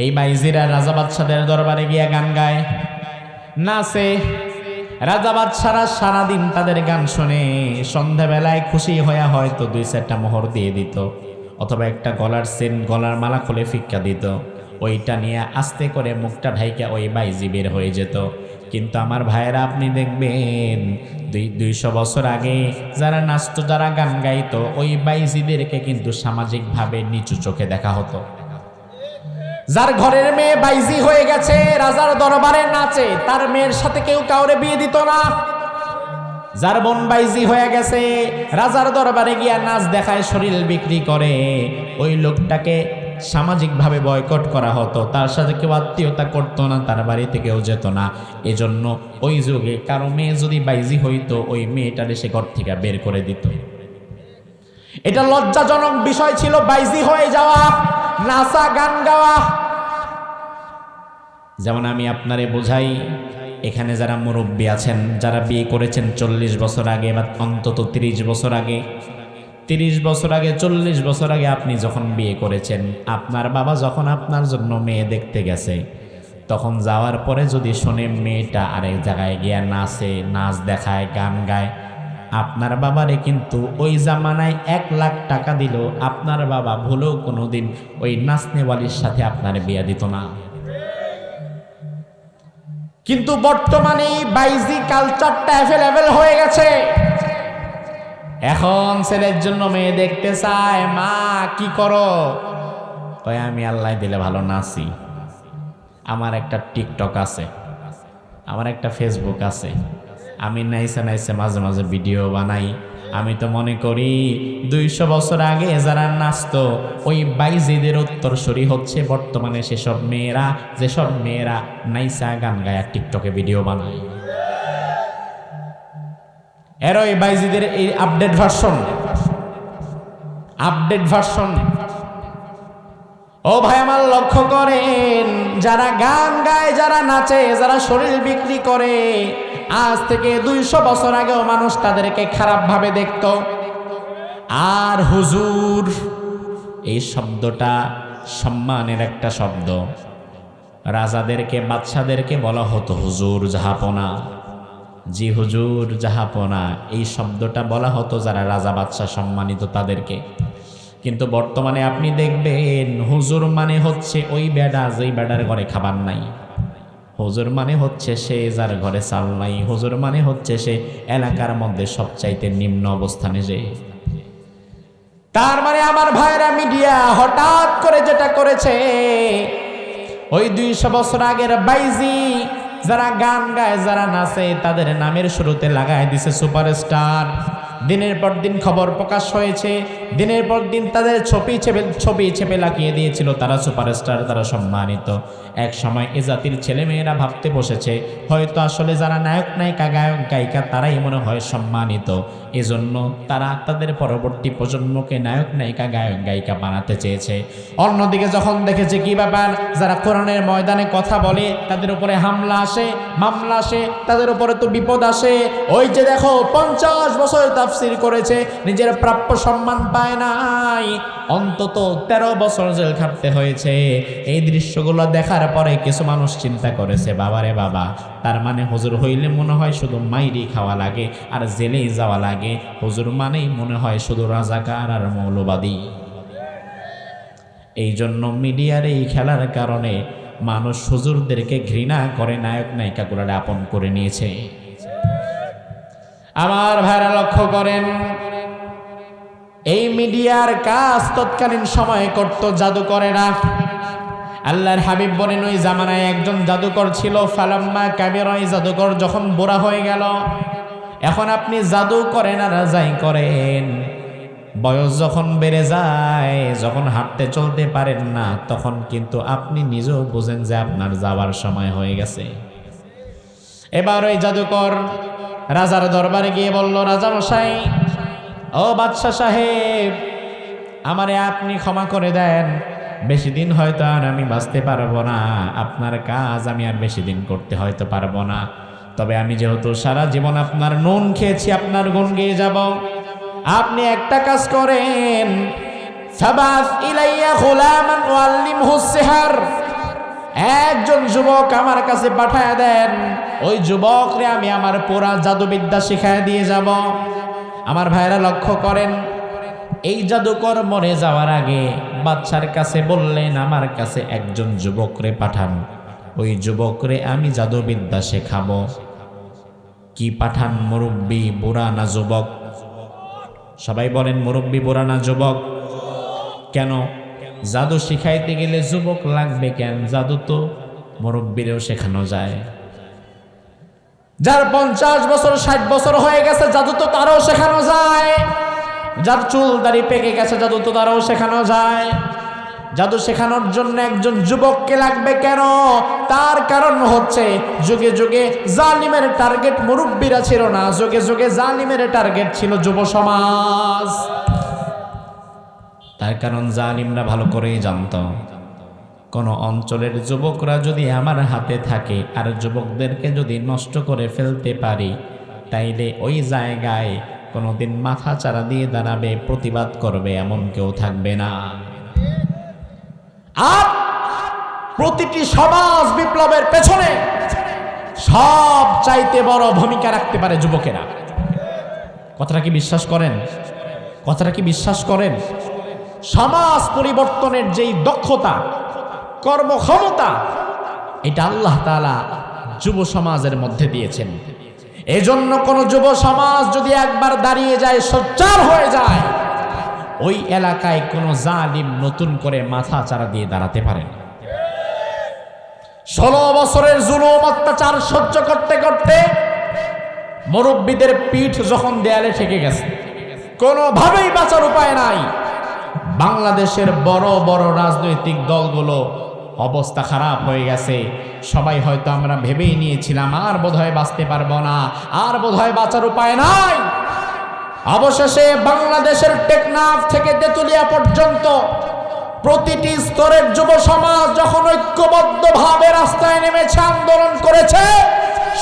এই বাইজিরা রাজা বাদশাদের দরবারে গিয়ে গান গায়, নাচে। রাজা বাদশারা সারাদিন তাদের গান শুনে সন্ধ্যাবেলায় খুশি হয়ে হয়তো 2-4টা মোহর দিয়ে দিত, অথবা একটা গলার চেন, গলার মালা খুলে ফিক্কা দিত। ওইটা নিয়ে আস্তে করে মুখটা ঢাইকা ওই বাইজি বের হয়ে যেত। কিন্তু আমার ভাইয়েরা, আপনি দেখবেন 200 বছর আগে যারা নাচতো, যারা গান গাইতো, ওই বাইজিদেরকে কিন্তু সামাজিকভাবে নিচু চোখে দেখা হতো। যার ঘরের মেয়ে বাইজি হয়ে গেছে, রাজার দরবারে নাচে, তার মেয়ের সাথে কেউ কাউরে বিয়ে দিত না। যার বোন বাইজি হয়ে গেছে, রাজার দরবারে গিয়া নাচ দেখায়, শরীর বিক্রি করে, ওই লোকটাকে সামাজিকভাবে বয়কট করা হতো। তার সাথে কেউ আত্মীয়তা করতো না, তার বাড়িতে কেউ যেত না। এজন্য ওই যুগে কারো মেয়ে যদি বাইজি হইতো, ওই মেয়েটারে সে ঘর থেকে বের করে দিত। এটা লজ্জাজনক বিষয় ছিল, বাইজি হয়ে যাওয়া, নাচা, গান গাওয়া। যেমন আমি আপনারে বোঝাই, এখানে যারা মুরব্বী আছেন, যারা বিয়ে করেছেন 40 বছর আগে বা অন্তত 30 বছর আগে, 30 বছর আগে, 40 বছর আগে আপনি যখন বিয়ে করেছেন, আপনার বাবা যখন আপনার জন্য মেয়ে দেখতে গেছে, তখন যাওয়ার পরে যদি শোনে মেয়েটা আরেক জায়গায় গিয়া নাচে, নাচ দেখায়, গান গায়, আপনার বাবারে কিন্তু ওই জামানায় 1 লাখ টাকা দিল, আপনার বাবা ভুলেও কোনোদিন ওই নাচনেওয়ালির সাথে আপনার বিয়ে দিত না। কিন্তু বর্তমানে বাইজি কালচারটা অ্যাভেলেবেল হয়ে গেছে। এখন ছেলের জন্য মেয়ে দেখতে চায়, মা কি করো? কয় আমি আল্লাহ দিলে ভালো নাচি, আমার একটা টিকটক আছে, আমার একটা ফেসবুক আছে, আমি নাইসে নাইসে মাঝে মাঝে ভিডিও বানাই। আমি তো মনে করি 200 বছর আগে যারা নাচতো, ওই বাইজিদের উত্তরসূরি হচ্ছে বর্তমানে সেসব মেয়েরা, যেসব মেয়েরা নাইসা গান গায়া টিকটকে ভিডিও বানায়। এর ওই বাইজিদের এই আপডেট ভার্সন। ও ভাই আমার, লক্ষ্য করেন, যারা গান গায়, যারা নাচে, যারা শরীর বিক্রি করে, আজ থেকে 200 বছর আগেও মানুষ তাদেরকে খারাপভাবে দেখত। আর হুজুর এই শব্দটা সম্মানের একটা শব্দ। রাজাদেরকে বাদশাদেরকে বলা হতো হুজুর জাহাপনা, জি হুজুর জাহাপনা, এই শব্দটা বলা হতো যারা রাজা বাদশা সম্মানিত তাদেরকে। কিন্তু বর্তমানে আপনি দেখবেন হুজুর মানে হচ্ছে ওই বেডা যেই বেডার ঘরে খাবার নাই, হুজুর মানে হচ্ছে সে যার ঘরে চাল নাই, হুজুর মানে হচ্ছে সে এলাকার মধ্যে সবচাইতে নিম্ন অবস্থানে যে। তার মানে আমার ভাইরা মিডিয়া হঠাৎ করে যেটা করেছে, ওই 200 বছর আগের বাইজি যারা গান গায় যারা নাচে তাদের নামের শুরুতে লাগায় দিছে সুপারস্টার। দিনের পর দিন খবর প্রকাশ হয়েছে, দিনের পর দিন তাদের ছবি ছেপে লাগিয়ে দিয়েছিল তারা সুপারস্টার, তারা সম্মানিত। এক সময় এ জাতির ছেলেমেয়েরা ভাবতে বসেছে হয়তো আসলে যারা নায়ক নায়িকা গায়ক গায়িকা তারাই মনে হয় সম্মানিত, এজন্য তারা তাদের পরবর্তী প্রজন্মকে নায়ক নায়িকা গায়ক গায়িকা বানাতে চেয়েছে। অন্যদিকে যখন দেখেছে কি ব্যাপার, যারা কোরআনের ময়দানে কথা বলে তাদের উপরে হামলা আসে, মামলা আসে, তাদের উপরে তো বিপদ আসে। ওই যে দেখো 50 বছর তাফসীর করেছে, নিজের প্রাপ্য সম্মান পায় নাই, অন্তত 13 বছর জেল খাটতে হয়েছে। এই দৃশ্যগুলো দেখার পরে কিছু মানুষ চিন্তা করেছে বাবারে বাবা, তার মানে হুজুর হইলে মনে হয় শুধু মাইরি খাওয়া লাগে আর জেলেই যাওয়া লাগে, হুজুর মানেই মনে হয় শুধু রাজাকার আর মৌলবাদী। এই জন্য মিডিয়ার এই খেলার কারণে মানুষ হুজুরদেরকে ঘৃণা করে, নায়ক নায়িকাগুলোর আপন করে নিয়েছে। আমার ভাইরা লক্ষ্য করেন, এই মিডিয়ার কাজ তৎকালীন সময়ে করত জাদুকরেরা। আল্লাহর হাবিব বলেন ওই জামানায় একজন জাদুকর ছিল, ফালাম্মা কাবিরা, ওই জাদুকর যখন বুড়া হয়ে গেল। এখন আপনি জাদু করেন আর যাই করেন, বয়স যখন বেড়ে যায়, যখন হাঁটতে চলতে পারেন না, তখন কিন্তু আপনি নিজেও বুঝেন যে আপনার যাওয়ার সময় হয়ে গেছে। এবার ওই জাদুকর রাজার দরবারে গিয়ে বলল, রাজা মশাই, ও বাদশা সাহেব, আমারে আপনি ক্ষমা করে দেন, বেশি দিন হয়তো আর আমি বাঁচতে পারবো না, আপনার কাজ আমি আর বেশি দিন করতে হয়তো পারবো না, তবে আমি যেহেতু সারা জীবন আপনার নুন খেয়েছি আপনার গুণ গেয়ে যাব। আপনি একটা কাজ করেন, সাবাস ইলাইয়া গুলামান ওয়াল্লিমহু সিহর, একজন যুবক আমার কাছে পাঠায় দেন, ওই যুবকরে আমি আমার পুরা জাদুবিদ্যা শিখায় দিয়ে যাব। আমার ভাইরা লক্ষ্য করেন, এই জাদুকর মরে যাওয়ার আগে বাদশার কাছে বললেন, আমার কাছে একজন যুবকরে পাঠান, ওই যুবকরে আমি জাদুবিদ্যা শেখাবো। কি পাঠান, মুরব্বী বুড়া না যুবক? সবাই বলেন মুরব্বী বুড়া না যুবক? কেন জাদু শিখাইতে গেলে যুবক লাগবে কেন? জাদু তো মুরব্বীরেও শেখানো যায়। যার 50 বছর 60 বছর হয়ে গেছে জাদু তো তারও শেখানো যায়। যার চুল দাড়ি পেকে গেছে জাদু তো তারও শেখানো যায়। জাদু শেখানোর জন্য একজন যুবককে লাগবে কেন? তার কারণ হচ্ছে যুগে যুগে জালিমের টার্গেট মুরব্বীরা ছিল না, যুগে যুগে জালিমের টার্গেট ছিল যুব সমাজ। তার কারণ জালিমরা ভালো করেই জানত, কোন অঞ্চলের যুবকরা যদি আমার হাতে থাকে আর যুবকদেরকে যদি নষ্ট করে ফেলতে পারি, তাইলে ওই জায়গায় কোনোদিন মাথা চারা দিয়ে দাঁড়াবে, প্রতিবাদ করবে এমন কেউ থাকবে না। আর প্রতিটি সমাজ বিপ্লবের পেছনে সব চাইতে বড় ভূমিকা রাখতে পারে যুবকেরা। কথাটা কি বিশ্বাস করেন? কথাটা কি বিশ্বাস করেন? সমাজ পরিবর্তনের যেই দক্ষতা, কর্মক্ষমতা, এটা আল্লাহ তাআলা যুব সমাজের মধ্যে দিয়েছেন। এজন্য কোন যুব সমাজ যদি একবার দাঁড়িয়ে যায়, সোচ্চার হয়ে যায়, ওই এলাকায় কোনো জালিম নতুন করে মাথা চারা দিয়ে দাঁড়াতে পারে না। 16 বছরের জুলুম অত্যাচার সহ্য করতে করতে মুরব্বীদের পিঠ যখন দেয়ালে ঠেকে গেছে, কোনোভাবেই বাঁচার উপায় নাই। বাংলাদেশের বড় বড় রাজনৈতিক দলগুলো অবস্থা খারাপ হয়ে গেছে। সবাই হয়তো আমরা ভেবেই নিয়েছিলাম আর বোধহয় বাঁচতে পারবো না, আর বোধহয় বাঁচার উপায় নাই। অবশেষে বাংলাদেশের টেকনাফ থেকে তেতুলিয়া পর্যন্ত প্রতিটি স্তরের যুব সমাজ যখন ঐক্যবদ্ধভাবে রাস্তায় নেমেছে, আন্দোলন করেছে,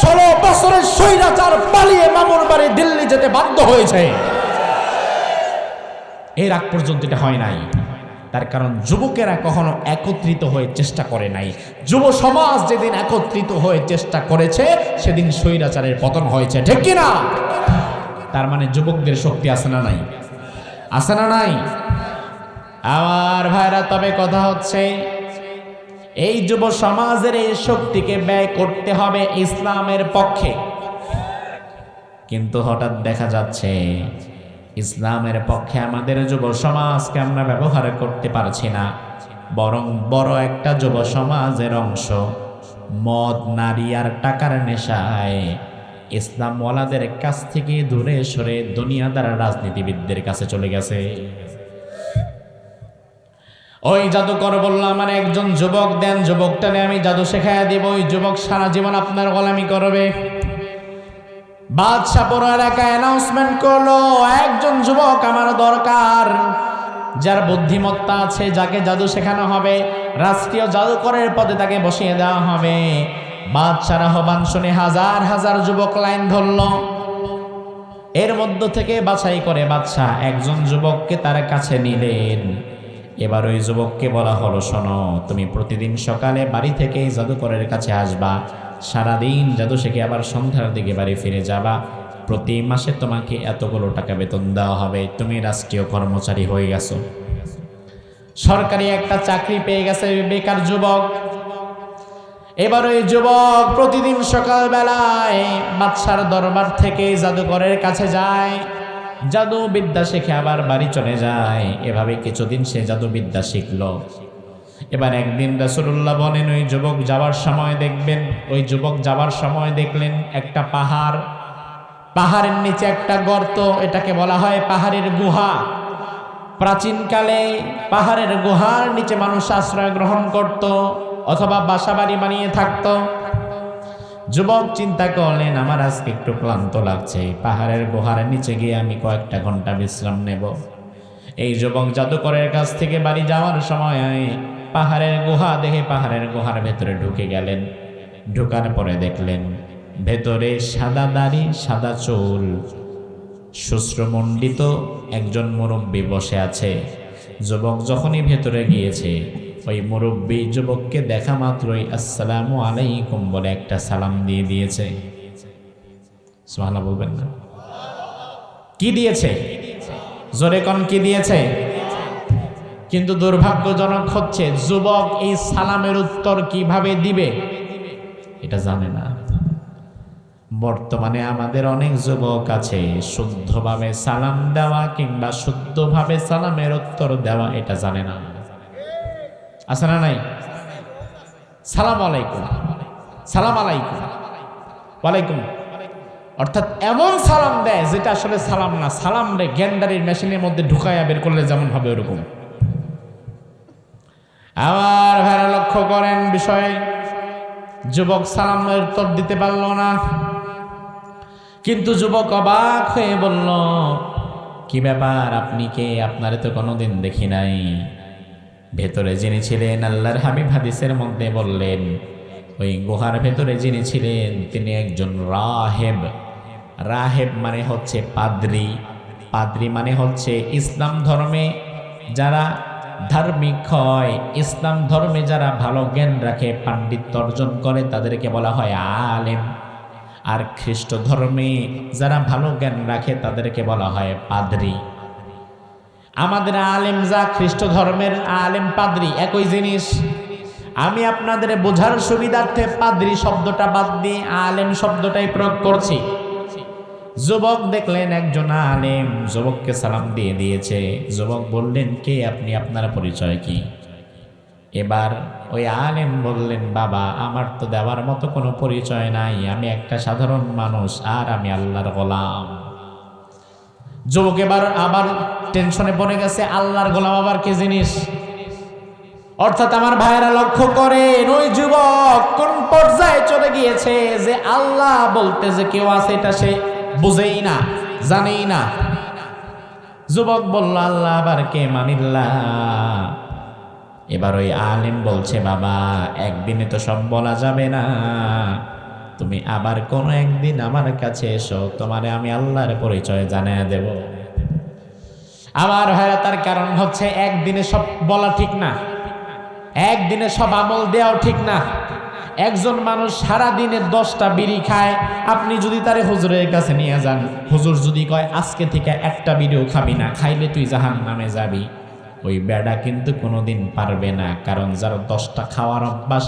16 বছরের স্বৈরাচার পালিয়ে মামুর বাড়ি দিল্লি যেতে বাধ্য হয়েছে। এর আগ পর্যন্ত এটা হয় নাই। তার কারণ যুবকেরা কখনো একত্রিত হয়ে চেষ্টা করে নাই। যুব সমাজ যেদিন একত্রিত হয়ে চেষ্টা করেছে সেদিন স্বৈরাচারের পতন হয়েছে, ঠিক কিনা? তার মানে যুবকদের শক্তি আছে না নাই? আছে না নাই? আমার ভাইরা, তবে কথা হচ্ছে এই যুব সমাজের এই শক্তিকে ব্যয় করতে হবে ইসলামের পক্ষে। কিন্তু হঠাৎ দেখা যাচ্ছে ইসলামের পক্ষে আমাদের যুব সমাজকে আমরা ব্যবহার করতে পারছি না, বরং বড় একটা যুব সমাজের অংশ মদ, নারী আর টাকার নেশায় ইসলামওয়ালাদের কাছ থেকে দূরে সরে দুনিয়াদার রাজনীতিবিদদের কাছে চলে গেছে। ওই জাদুকর বলল আমার একজন যুবক দেন, যুবকটারে আমি জাদু শেখাইয়া দিব, ওই যুবক সারা জীবন আপনার গোলামি করবে। বাদশা পুরো এলাকায় অ্যানাউন্সমেন্ট করলো একজন যুবক আমার দরকার, যার বুদ্ধিমত্তা আছে, যাকে জাদু শেখানো হবে, রাষ্ট্রীয় জাদুকরের পদে তাকে বসিয়ে দেওয়া হবে। বাদশার আহ্বান শুনে হাজার হাজার যুবক লাইন ধরল। এর মধ্য থেকে বাছাই করে বাদশা একজন যুবককে তার কাছে নিলেন। এবার ওই যুবককে বলা হলো, শোনো, তুমি প্রতিদিন সকালে বাড়ি থেকে জাদুকরের কাছে আসবা, সারাদিন জাদু শিখে আবার সন্ধ্যার দিকে বাড়ি ফিরে যাবা, প্রতি মাসে তোমাকে এতগুলো টাকা বেতন দেওয়া হবে, তুমি রাষ্ট্রীয় কর্মচারী হয়ে গেছো, সরকারি একটা চাকরি পেয়ে গেছে বেকার যুবক। এবার ওই যুবক প্রতিদিন সকালবেলায় বাদশার দরবার থেকে জাদুকরের কাছে যায়, জাদু বিদ্যা শিখে আবার বাড়ি চলে যায়। এভাবে কিছুদিন সে জাদু বিদ্যা শিখল। এবার একদিন রাসূলুল্লাহ বলেন ওই যুবক যাওয়ার সময় দেখবেন, ওই যুবক যাওয়ার সময় দেখলেন একটা পাহাড়, পাহাড়ের নিচে একটা গর্ত, এটাকে বলা হয় পাহাড়ের গুহা। প্রাচীনকালে পাহাড়ের গুহার নিচে মানুষ আশ্রয় গ্রহণ করত অথবা বাসাবাড়ি বানিয়ে থাকত। যুবক চিন্তা করলেন আমার আজকে একটু ক্লান্ত লাগছে, পাহাড়ের গুহার নিচে গিয়ে আমি কয়েকটা ঘন্টা বিশ্রাম নেব। এই যুবক জাদুকরের কাছ থেকে বাড়ি যাওয়ার সময় পাহাড়ের গুহা দেখে পাহাড়ের গুহার ভেতরে ঢুকে গেলেন। ঢুকার পরে দেখলেন ভেতরে সাদা দাড়ি, সাদা চুল, শুশ্রমণ্ডিত একজন মুরব্বী বসে আছে। যুবক যখনই ভেতরে গিয়েছে, ওই মুরব্বী যুবককে দেখা মাত্রই আসসালামু আলাইকুম বলে একটা সালাম দিয়ে দিয়েছে। সুবহানাল্লাহ বলবেন না? কি দিয়েছে? জোরে কোন কি দিয়েছে? কিন্তু দুর্ভাগ্যজনক হচ্ছে যুবক এই সালামের উত্তর কিভাবে দিবে এটা জানে না। বর্তমানে আমাদের অনেক যুবক আছে শুদ্ধভাবে সালাম দেওয়া কিংবা শুদ্ধভাবে সালামের উত্তর দেওয়া এটা জানে না। আছে না নাই? সালাম আলাইকুম, সালাম আলাইকুম, ওয়ালাইকুম, অর্থাৎ এমন সালাম দেয় যেটা আসলে সালাম না, সালাম রে গ্যান্ডারির মেশিনের মধ্যে ঢুকাইয়া বের করলে যেমন হবে ওরকম। আবার ভাইরা লক্ষ্য করেন বিষয়ে, যুবক সালামের উত্তর দিতে পারল না, কিন্তু যুবক অবাক হয়ে বলল কি ব্যাপার, আপনি কে? আপনারে তো কোনোদিন দেখি নাই। ভেতরে যিনি ছিলেন আল্লাহর হাবিব হাদিসের মধ্যে বললেন ওই গুহার ভেতরে যিনি ছিলেন তিনি একজন রাহেব। রাহেব মানে হচ্ছে পাদ্রী, পাদ্রী মানে হচ্ছে ইসলাম ধর্মে যারা ধার্মিক হয়, ইসলাম ধর্মে যারা ভালো জ্ঞান রাখে, পাণ্ডিত্য অর্জন করে তাদেরকে বলা হয় আলেম। আর খ্রিস্ট ধর্মে যারা ভালো জ্ঞান রাখে তাদেরকে বলা হয় পাদ্রী। আমাদের আলেম যা খ্রিস্ট ধর্মের আলেম পাদ্রী একই জিনিস। আমি আপনাদের বোঝার সুবিধার্থে পাদ্রী শব্দটা বাদ দিয়ে আলেম শব্দটাই প্রয়োগ করছি। যুবক দেখলেন একজন আলেম, যুবককে সালাম দিয়ে দিয়েছে। যুবক বললেন কে আপনি, আপনার পরিচয় কি? এবার ওই আলেম বললেন বাবা আমার তো দেওয়ার মতো কোনো পরিচয় নাই, আমি একটা সাধারণ মানুষ আর আমি আল্লাহর গোলাম। যুবক এবার আবার টেনশনে পড়ে গেছে, আল্লাহর গোলাম আবার কি জিনিস? অর্থাৎ আমার ভাইয়েরা লক্ষ্য করেন ওই যুবক কোন পর্যায়ে চলে গিয়েছে যে আল্লাহ বলতে যে কেউ আছে এটা সে বুঝেই না, জানেই না। যুবক বলল আল্লাহ আবার কে? মানিল্লাহ। এবার ওই আলেম বলছে বাবা একদিনে তো সব বলা যাবে না, তুমি আবার কোনো একদিন আমার কাছে এসো, তোমারে আমি আল্লাহর পরিচয় জানিয়ে দেব। আমার ভাইরা, তার কারণ হচ্ছে একদিনে সব বলা ঠিক না, একদিনে সব আমল দেওয়াও ঠিক না। একজন মানুষ সারা দিনে 10টা বিড়ি খায়, আপনি যদি তারে হুজুরের কাছে নিয়ে যান, হুজুর যদি কয় আজকে থেকে একটা বিড়িও খাবি না, খাইলে তুই জাহান্নামে যাবি, ওই বেড়া কিন্তু কোনোদিন পারবে না। কারণ যার 10টা খাওয়ার অভ্যাস,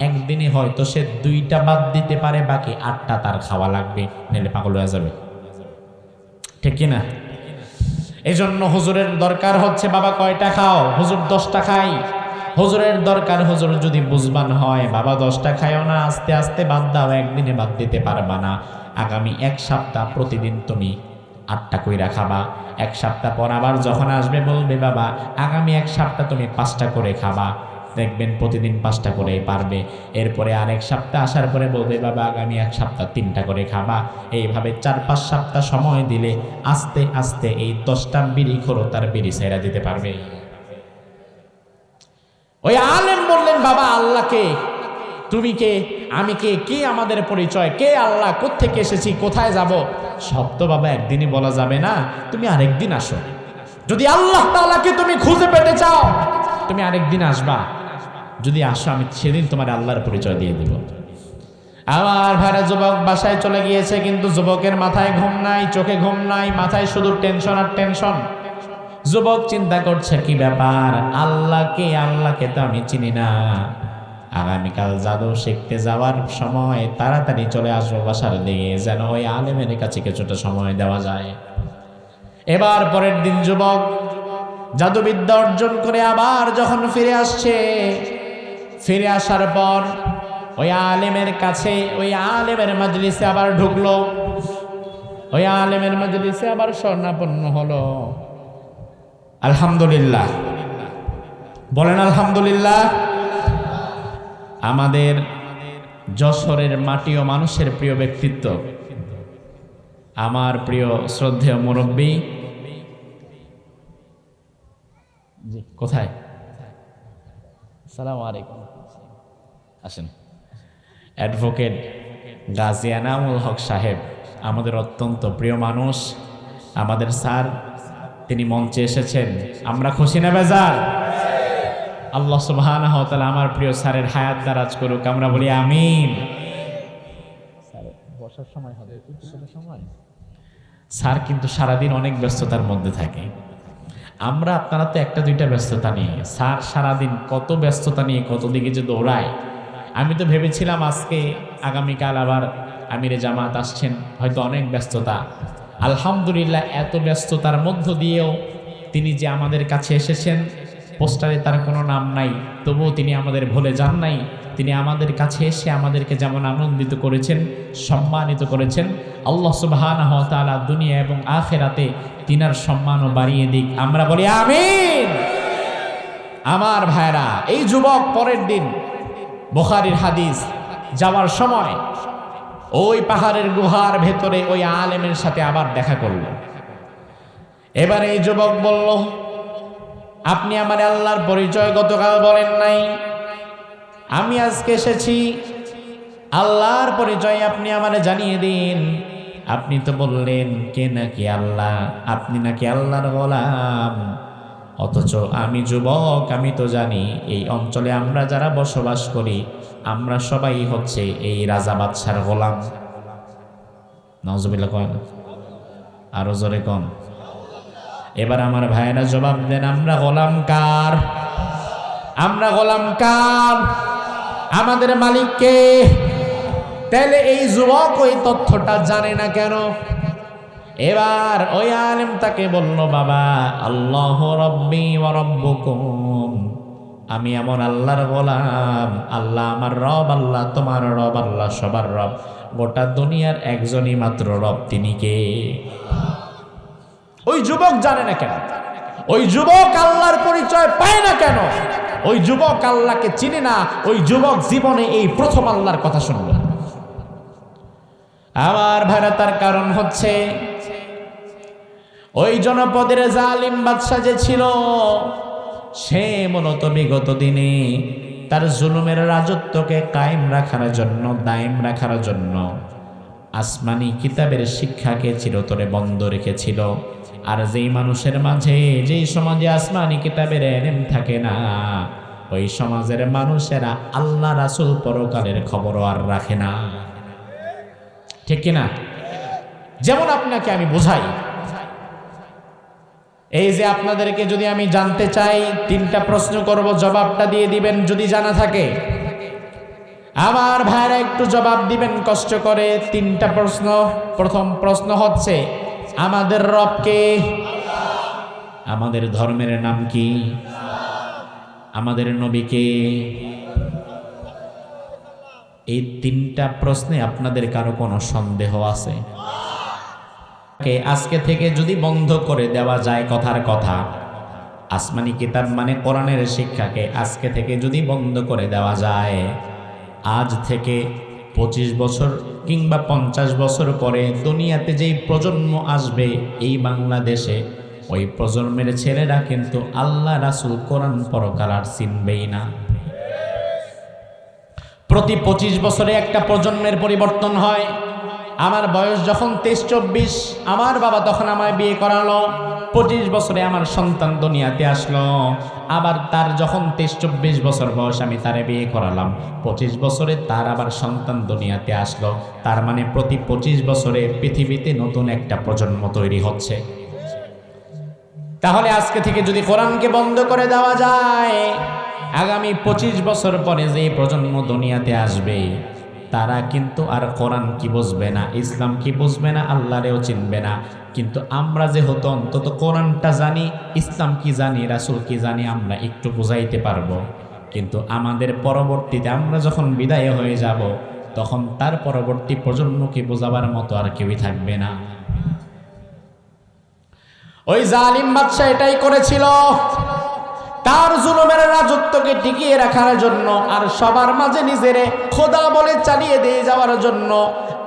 একদিনে হয়তো সে 2টা বাদ দিতে পারে, বাকি 8টা তার খাওয়া লাগবে, নাহলে পাগল হয়ে যাবে, ঠিক কিনা? এই জন্য হুজুরের দরকার হচ্ছে, বাবা কয়টা খাও? হুজুর 10টা খাই। হুজুরের দরকার, হুজুর যদি বুঝবান হয়, বাবা 10টা খাইও না, আস্তে আস্তে বাদ দাও, একদিনে বাদ দিতে পারবা না, আগামী 1 সপ্তাহ প্রতিদিন তুমি 8টা কইরা খাবা। 1 সপ্তাহ পর আবার যখন আসবে বলবে বাবা আগামী 1 সপ্তাহ তুমি 5টা করে খাবা, দেখবেন প্রতিদিন 5টা করে পারবে। এরপরে আরেক সপ্তাহ আসার পরে বলবে বাবা আগামী 1 সপ্তাহ 3টা করে খাবা। এইভাবে 4-5 সপ্তাহ সময় দিলে আস্তে আস্তে এই 10টা বিড়ি খোরো তার বিড়ি ছেড়ে দিতে পারবে। ওই আলেম বললেন, বাবা আল্লাহ কে? তুমি কে? আমি কে? কে আমাদের পরিচয়? কে আল্লাহ? কোত্থেকে এসেছি? কোথায় যাব? সব তো বাবা একদিনই বলা যাবে না, তুমি আরেকদিন আসো। যদি আল্লাহ তাআলাকে তুমি খুঁজে পেতে চাও, তুমি আরেকদিন আসবা। যদি আসো, আমি সেদিন তোমার আল্লাহর পরিচয় দিয়ে দিব। আমার ভাইরা, যুবক বাসায় চলে গিয়েছে, কিন্তু যুবকের মাথায় ঘুম নাই, চোখে ঘুম নাই, মাথায় শুধু টেনশন আর টেনশন। যুবক চিন্তা করছে, কি ব্যাপার, আল্লাহকে তো আমি চিনি না। আগামীকাল জাদু শিখতে যাওয়ার সময় তাড়াতাড়ি চলে আসবো বাসার দিকে, যেন ওই আলেমের কাছে কিছুটা সময় দেওয়া যায়। এবার পরের দিন যুবক জাদুবিদ্যা অর্জন করে আবার যখন ফিরে আসছে, ফিরে আসার পর ওই আলেমের কাছে, ওই আলেমের মাজলিসে আবার ঢুকলো, ওই আলেমের মাজলিসে আবার স্বর্ণাপন্ন হলো। আলহামদুলিল্লাহ বলেন, আলহামদুলিল্লাহ। আমাদের যশোরের মাটি ও মানুষের প্রিয় ব্যক্তিত্ব, আমার প্রিয় শ্রদ্ধেয় মুরব্বী, কোথায়? আসসালামু আলাইকুম, আসেন। অ্যাডভোকেট গাজী এনামুল হক সাহেব, আমাদের অত্যন্ত প্রিয় মানুষ, আমাদের স্যার, তিনি মঞ্চে এসেছেন। আমরা খুশি না বেজার? আল্লাহ সুবহানাহু ওয়া তাআলা আমার প্রিয় স্যারের হায়াত দারাজ করুক, আমরা বলি আমিন। বসার সময় হবে, সময় স্যার কিন্তু সারাদিন অনেক ব্যস্ততার মধ্যে থাকে। আমরা আপনারা তো 1-2টা ব্যস্ততা নিয়ে, স্যার সারাদিন কত ব্যস্ততা নিয়ে কত দিকে যে দৌড়ায়। আমি তো ভেবেছিলাম আজকে আগামীকাল আবার আমিরে জামাত আসছেন, হয়তো অনেক ব্যস্ততা। আলহামদুলিল্লাহ, এত ব্যস্ততার মধ্য দিয়েও তিনি যে আমাদের কাছে এসেছেন, পোস্টারে তার কোনো নাম নাই, তবুও তিনি আমাদের ভুলে যান নাই। তিনি আমাদের কাছে এসে আমাদেরকে যেমন আনন্দিত করেছেন, সম্মানিত করেছেন, আল্লাহ সুবহানাহু ওয়া তাআলা দুনিয়া এবং আখিরাতে তিনার সম্মানও বাড়িয়ে দিক, আমরা বলি আমিন। আমার ভাইরা, এই যুবক পরের দিন বুখারীর হাদিস, যাওয়ার সময় ওই পাহাড়ের গুহার ভেতরে ওই আলেমের সাথে আবার দেখা করল। এবার এই যুবক বলল, আপনি আমার আল্লাহর পরিচয় গতকাল বলেন নাই, আমি আজকে এসেছি, আল্লাহর পরিচয় আপনি আমারে জানিয়ে দিন। আপনি তো বললেন কে নাকি আল্লাহ, আপনি নাকি আল্লাহর গোলাম, অথচ আমি যুবক, আমি তো জানি এই অঞ্চলে আমরা যারা বসবাস করি, আমরা সবাই হচ্ছে এই রাজা বাদশার গোলাম। নাউজুবিল্লাহ কন, আরো জোরে কন। এবার আমার ভাইয়েরা জবাব দেন, আমরা গোলাম কার? আমরা গোলাম কার? আমাদের মালিক কে? তাহলে এই যুবক ওই তথ্যটা জানে না কেন? এবার ওই আলেম তাকে বলল, বাবা আল্লাহ রব্বি ওয়া রব্বুকুম, আমি এমন আল্লাহর গোলাম, আল্লাহ আমার রব, আল্লাহ তোমার রব, আল্লাহ সবার রব, গোটা দুনিয়ার একজনই মাত্র রব, তিনি কে? ওই যুবক জানে না কেন? ওই যুবক আল্লাহর পরিচয় পায় না কেন? ওই যুবক আল্লাহকে চিনে না। ওই যুবক জীবনে এই প্রথম আল্লাহর কথা শুনল। আমার ভাইরা, তার কারণ হচ্ছে ওই জনপদের জালিম বাদশা যে ছিল, সে মূলত বিগত দিনে তার জুলুমের রাজত্বকে কায়েম রাখার জন্য, দায়েম রাখার জন্য আসমানি কিতাবের শিক্ষাকে চিরতরে বন্ধ রেখেছিল। আর যেই মানুষের মাঝে, যেই সমাজে আসমানি কিতাবের এলেম থাকে না, ওই সমাজের মানুষেরা আল্লাহ রাসূল পরকালের খবরও আর রাখে না। ঠিক কিনা? যেমন আপনাকে আমি বুঝাই, এই যে আপনাদেরকে যদি আমি জানতে চাই, 3টা প্রশ্ন করব, জবাবটা দিয়ে দিবেন যদি জানা থাকে। আমার ভাইরা একটু জবাব দিবেন কষ্ট করে। 3টা প্রশ্ন। প্রথম প্রশ্ন হচ্ছে, আমাদের রব কে? আমাদের ধর্মের নাম কি? আমাদের নবী কে? এই 3টা প্রশ্নে আপনাদের কারো কোনো সন্দেহ আছে? আজকে থেকে যদি বন্ধ করে দেওয়া যায়, কথার কথা, আসমানি কিতাব মানে কোরআনের শিক্ষাকে আজকে থেকে যদি বন্ধ করে দেওয়া যায়, আজ থেকে 25 বছর কিংবা 50 বছর পরে দুনিয়াতে যেই প্রজন্ম আসবে এই বাংলাদেশে, ওই প্রজন্মের ছেলেরা কিন্তু আল্লাহ রাসূল কোরআন পরকাল আর চিনবেই না। প্রতি 25 বছরে একটা প্রজন্মের পরিবর্তন হয়। আমার বয়স যখন 23-24, আমার বাবা তখন আমায় বিয়ে করালো। 25 বছরে আমার সন্তান দুনিয়াতে আসলো। আবার তার যখন 23-24 বছর বয়স, আমি তারে বিয়ে করালাম। 25 বছরে তার আবার সন্তান দুনিয়াতে আসলো। তার মানে প্রতি 25 বছরে পৃথিবীতে নতুন একটা প্রজন্ম তৈরি হচ্ছে। তাহলে আজকে থেকে যদি কোরআনকে বন্ধ করে দেওয়া যায়, আগামী 25 বছর পরে যে প্রজন্ম দুনিয়াতে আসবে, তারা কিন্তু আর কোরআন কি বুঝবে না, ইসলাম কি বুঝবে না, আল্লাহরেও চিনবে না। কিন্তু আমরা যেহেতু অন্তত কোরআনটা জানি, ইসলাম কি জানি, রাসূল কি জানি, আমরা একটু বুঝাইতে পারবো। কিন্তু আমাদের পরবর্তীতে আমরা যখন বিদায় হয়ে যাব, তখন তার পরবর্তী প্রজন্মকে বোঝাবার মতো আর কেউই থাকবে না। ওই জালিম বাদশা এটাই করেছিল, তার জুলুমের রাজত্বকে টিকিয়ে রাখার জন্য আর সবার মাঝে নিজেরে খোদা বলে চালিয়ে দিয়ে যাওয়ার জন্য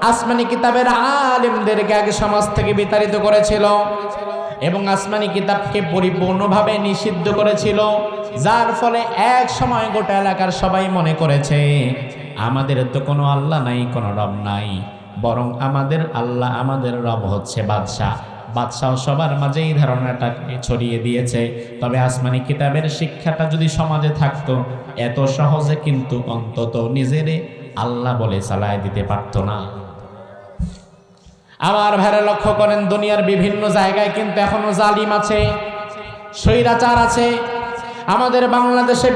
আসমানি কিতাবের আলেমদেরকে আগে সমাজ থেকে বিতাড়িত করেছিল এবং আসমানি কিতাবকে পরিপূর্ণভাবে নিষিদ্ধ করেছিল। যার ফলে এক সময় গোটা এলাকার সবাই মনে করেছে, আমাদের তো কোনো আল্লাহ নাই, কোনো রব নাই, বরং আমাদের আল্লাহ, আমাদের রব হচ্ছে বাদশাহ। বাদশাহ সবার মাঝে এই ধারণাটা ছড়িয়ে দিয়েছে। তবে আসমানি কিতাবের শিক্ষাটা যদি সমাজে থাকতো, এত সহজে কিন্তু অন্তত নিজেরে আল্লাহ বলে চালায় দিতে পারতো না। আমার ভাইরা লক্ষ্য করেন, দুনিয়ার বিভিন্ন জায়গায় কিন্তু এখনো জালিম আছে, স্বৈরাচার আছে। আমাদের বাংলাদেশে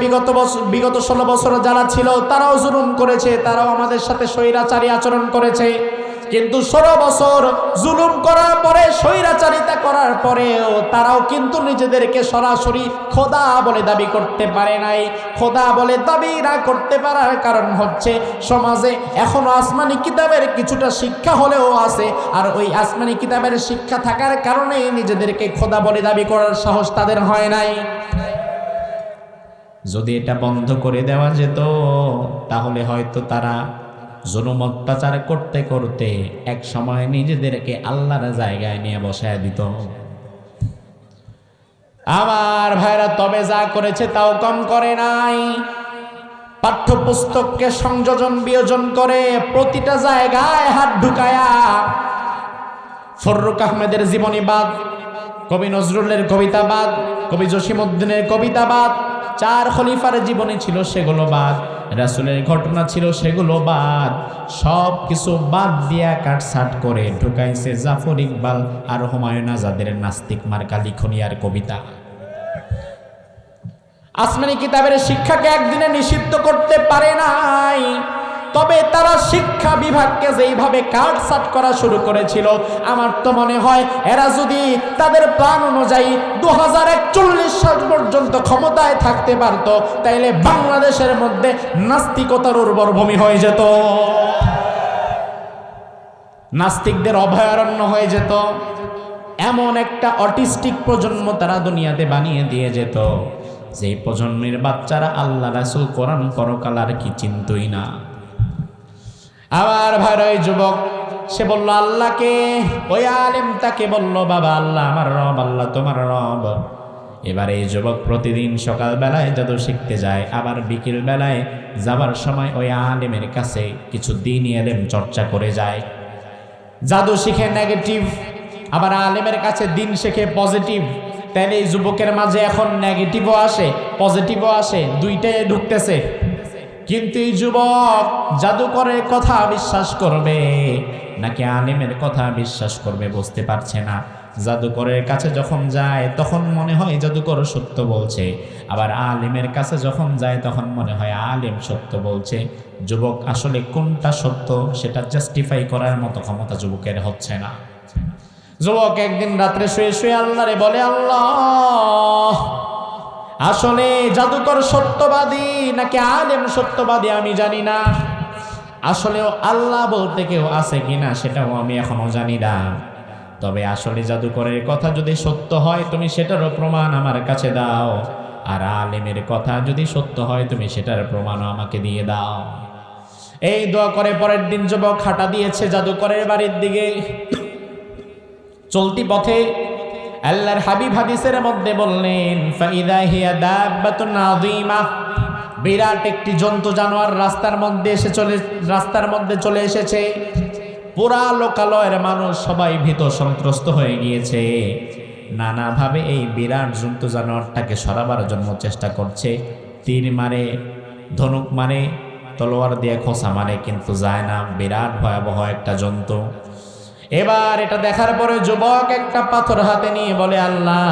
বিগত 16 বছর যারা ছিল, তারাও জুলুম করেছে, তারাও আমাদের সাথে স্বৈরাচারী আচরণ করেছে। কিন্তু 16 বছর জুলুম করার পরে, স্বৈরাচারিতা করার পরেও তারাও কিন্তু নিজেদেরকে সরাসরি খোদা বলে দাবি করতে পারে নাই। খোদা বলে দাবি না করতে পারার কারণ হচ্ছে, সমাজে এখনো আসমানি কিতাবের কিছুটা শিক্ষা হলেও আছে, আর ওই আসমানি কিতাবের শিক্ষা থাকার কারণে নিজেদেরকে খোদা বলে দাবি করার সাহস তাদের হয় নাই। যদি এটা বন্ধ করে দেওয়া যেত, তাহলে হয়তো তারা জুলুম অত্যাচার করতে করতে এক সময় নিজেদেরকে আল্লাহর জায়গায় নিয়ে বসায় দিত। আমার ভাইরা, তবে যা করেছে তাও কম করে নাই। পাঠ্যপুস্তককে সংযোজন বিয়োজন করে প্রতিটা জায়গায় হাত ঢুকায়া ফররুক আহমেদের জীবনীবাদ, কবি নজরুলের কবিতাবাদ, কবি জসিমউদ্দিনের কবিতাবাদ, 4 খলিফার জীবনী ছিল সেগুলো বাদ, রাসূলের ঘটনা ছিল সেগুলো বাদ, সব কিছু বাদ দিয়া কাটছাট করে ঢুকাইছে জাফর ইকবাল আর হুমায়ুন আজাদের নাস্তিক মার্কা লিখনী আর কবিতা। আসমানি কিতাবের শিক্ষাকে একদিনে নিষিদ্ধ করতে পারে নাই, তবে তারা শিক্ষা বিভাগকে যেইভাবে কাটছাট করা শুরু করেছিল, আমার তো মনে হয় এরা যদি তাদের প্ল্যান অনুযায়ী 2041 সাল পর্যন্ত ক্ষমতায় থাকতে পারত, তাইলে বাংলাদেশের মধ্যে নাস্তিকতার উর্বর ভূমি হয়ে যেত, নাস্তিকদের অভয়ারণ্য হয়ে যেত। এমন একটা অটিস্টিক প্রজন্ম তারা দুনিয়াতে বানিয়ে দিয়ে যেত, যে প্রজন্মের বাচ্চারা আল্লাহ রাসূল কোরআন পরকাল আর কি চিনতই না। আমার ভাই ওই যুবক, সে বলল আল্লাহকে, ওই আলেম তাকে বলল, বাবা আল্লাহ আমার রব, আল্লাহ তোমার রব। এবার এই যুবক প্রতিদিন সকালবেলায় জাদু শিখতে যায়, আবার বিকেল বেলায় যাবার সময় ওই আলেমের কাছে কিছু দ্বীনি ইলম চর্চা করে যায়। জাদু শিখে নেগেটিভ আবার আলেমের কাছে দিন শেখে পজিটিভ, তাহলে এই যুবকের মাঝে এখন নেগেটিভও আসে পজিটিভও আসে, দুইটাই ঢুকতেছে। কিন্তু এই যুবক জাদুকরের কথা বিশ্বাস করবে নাকি আলেমের কথা বিশ্বাস করবে বুঝতে পারছে না। জাদুকরের কাছে যখন যায় তখন মনে হয় জাদুকর সত্য বলছে, আবার আলেমের কাছে যখন যায় তখন মনে হয় আলেম সত্য বলছে। যুবক আসলে কোনটা সত্য সেটা জাস্টিফাই করার মতো ক্ষমতা যুবকের হচ্ছে না। যুবক একদিন রাত্রে শুয়ে শুয়ে আল্লাহরে বলে, আল্লাহ, আসলে জাদুকর সত্যবাদী নাকি আলেম সত্যবাদী আমি জানি না, আসলেও আল্লাহ বলতে কেউ আছে কিনা সেটাও আমি এখনো জানি না। তবে আসলে জাদুকরের কথা যদি সত্য হয় তুমি সেটারও প্রমাণ আমার কাছে দাও, আর আলেমের কথা যদি সত্য হয় তুমি সেটার প্রমাণও আমাকে দিয়ে দাও। এই দোয়া করে পরের দিন যুবক হাঁটা দিয়েছে জাদুকরের বাড়ির দিকে। চলতি পথে আল্লাহর হাবিব হাদিসের মধ্যে বললেন, ফাইদা হিয়া দাব্বাতুন আযীমা, বিরাট একটি জন্তু জানোয়ার রাস্তার মধ্যে চলে এসেছে। পুরা লোকালয়ের মানুষ সবাই ভীত সন্ত্রস্ত হয়ে গিয়েছে। নানাভাবে এই বিরাট জন্তু জানোয়ারটাকে সরাবার জন্য চেষ্টা করছে। তীর মারে, ধনুক মারে, তলোয়ার দিয়ে খোঁচা মারে, কিন্তু যায় না। বিরাট ভয়াবহ একটা জন্তু। এবার এটা দেখার পরে যুবক একটা পাথর হাতে নিয়ে বলে, আল্লাহ,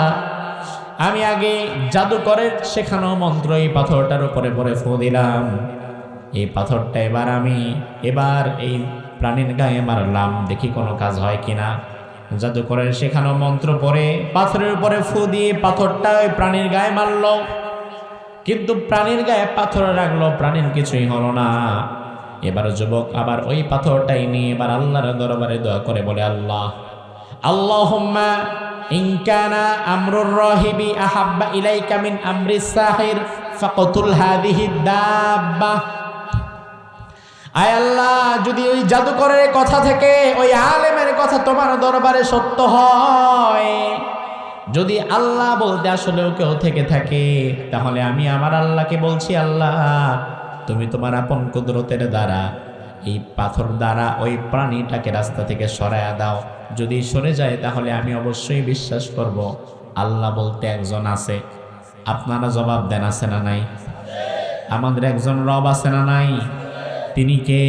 আমি আগে জাদুকরের শেখানো মন্ত্র এই পাথরটার উপরে পরে ফু দিলাম। এই পাথরটা এবার এই প্রাণীর গায়ে মারলাম, দেখি কোনো কাজ হয় কিনা। জাদুকরের শেখানো মন্ত্র পরে পাথরের উপরে ফু দিয়ে পাথরটা ওই প্রাণীর গায়ে মারল, কিন্তু প্রাণীর গায়ে পাথর রাখলো, প্রাণীর কিছুই হলো না। এবার যুবক আবার ওই পাথরটাই নিয়ে এবার আল্লাহর দরবারে দোয়া করে বলে, আল্লাহ, আল্লাহুম্মা ইন কানা আমরুর রাহিবি আহাব্বা ইলাইকা মিন আমরিস সাহির ফাকতুল হাদিহি দাব্বা। আয় আল্লাহ, যদি ওই জাদুকরের কথা থেকে ওই আলেমের কথা তোমার দরবারে সত্য হয়, যদি আল্লাহ বলতে আসলেও কেউ থেকে থাকে, তাহলে আমি আমার আল্লাহকে বলছি, আল্লাহ, তুমি তোমার আপন কুদরতের দ্বারা এই পাথর দ্বারা ওই প্রাণীটাকে রাস্তা থেকে সরায়া দাও। যদি সরে যায় তাহলে আমি অবশ্যই বিশ্বাস করব আল্লাহ বলতে একজন আছে। আপনারা জবাব দেন, আছে না নাই? আমাদের একজন রব আছে না নাই? তিনি কে?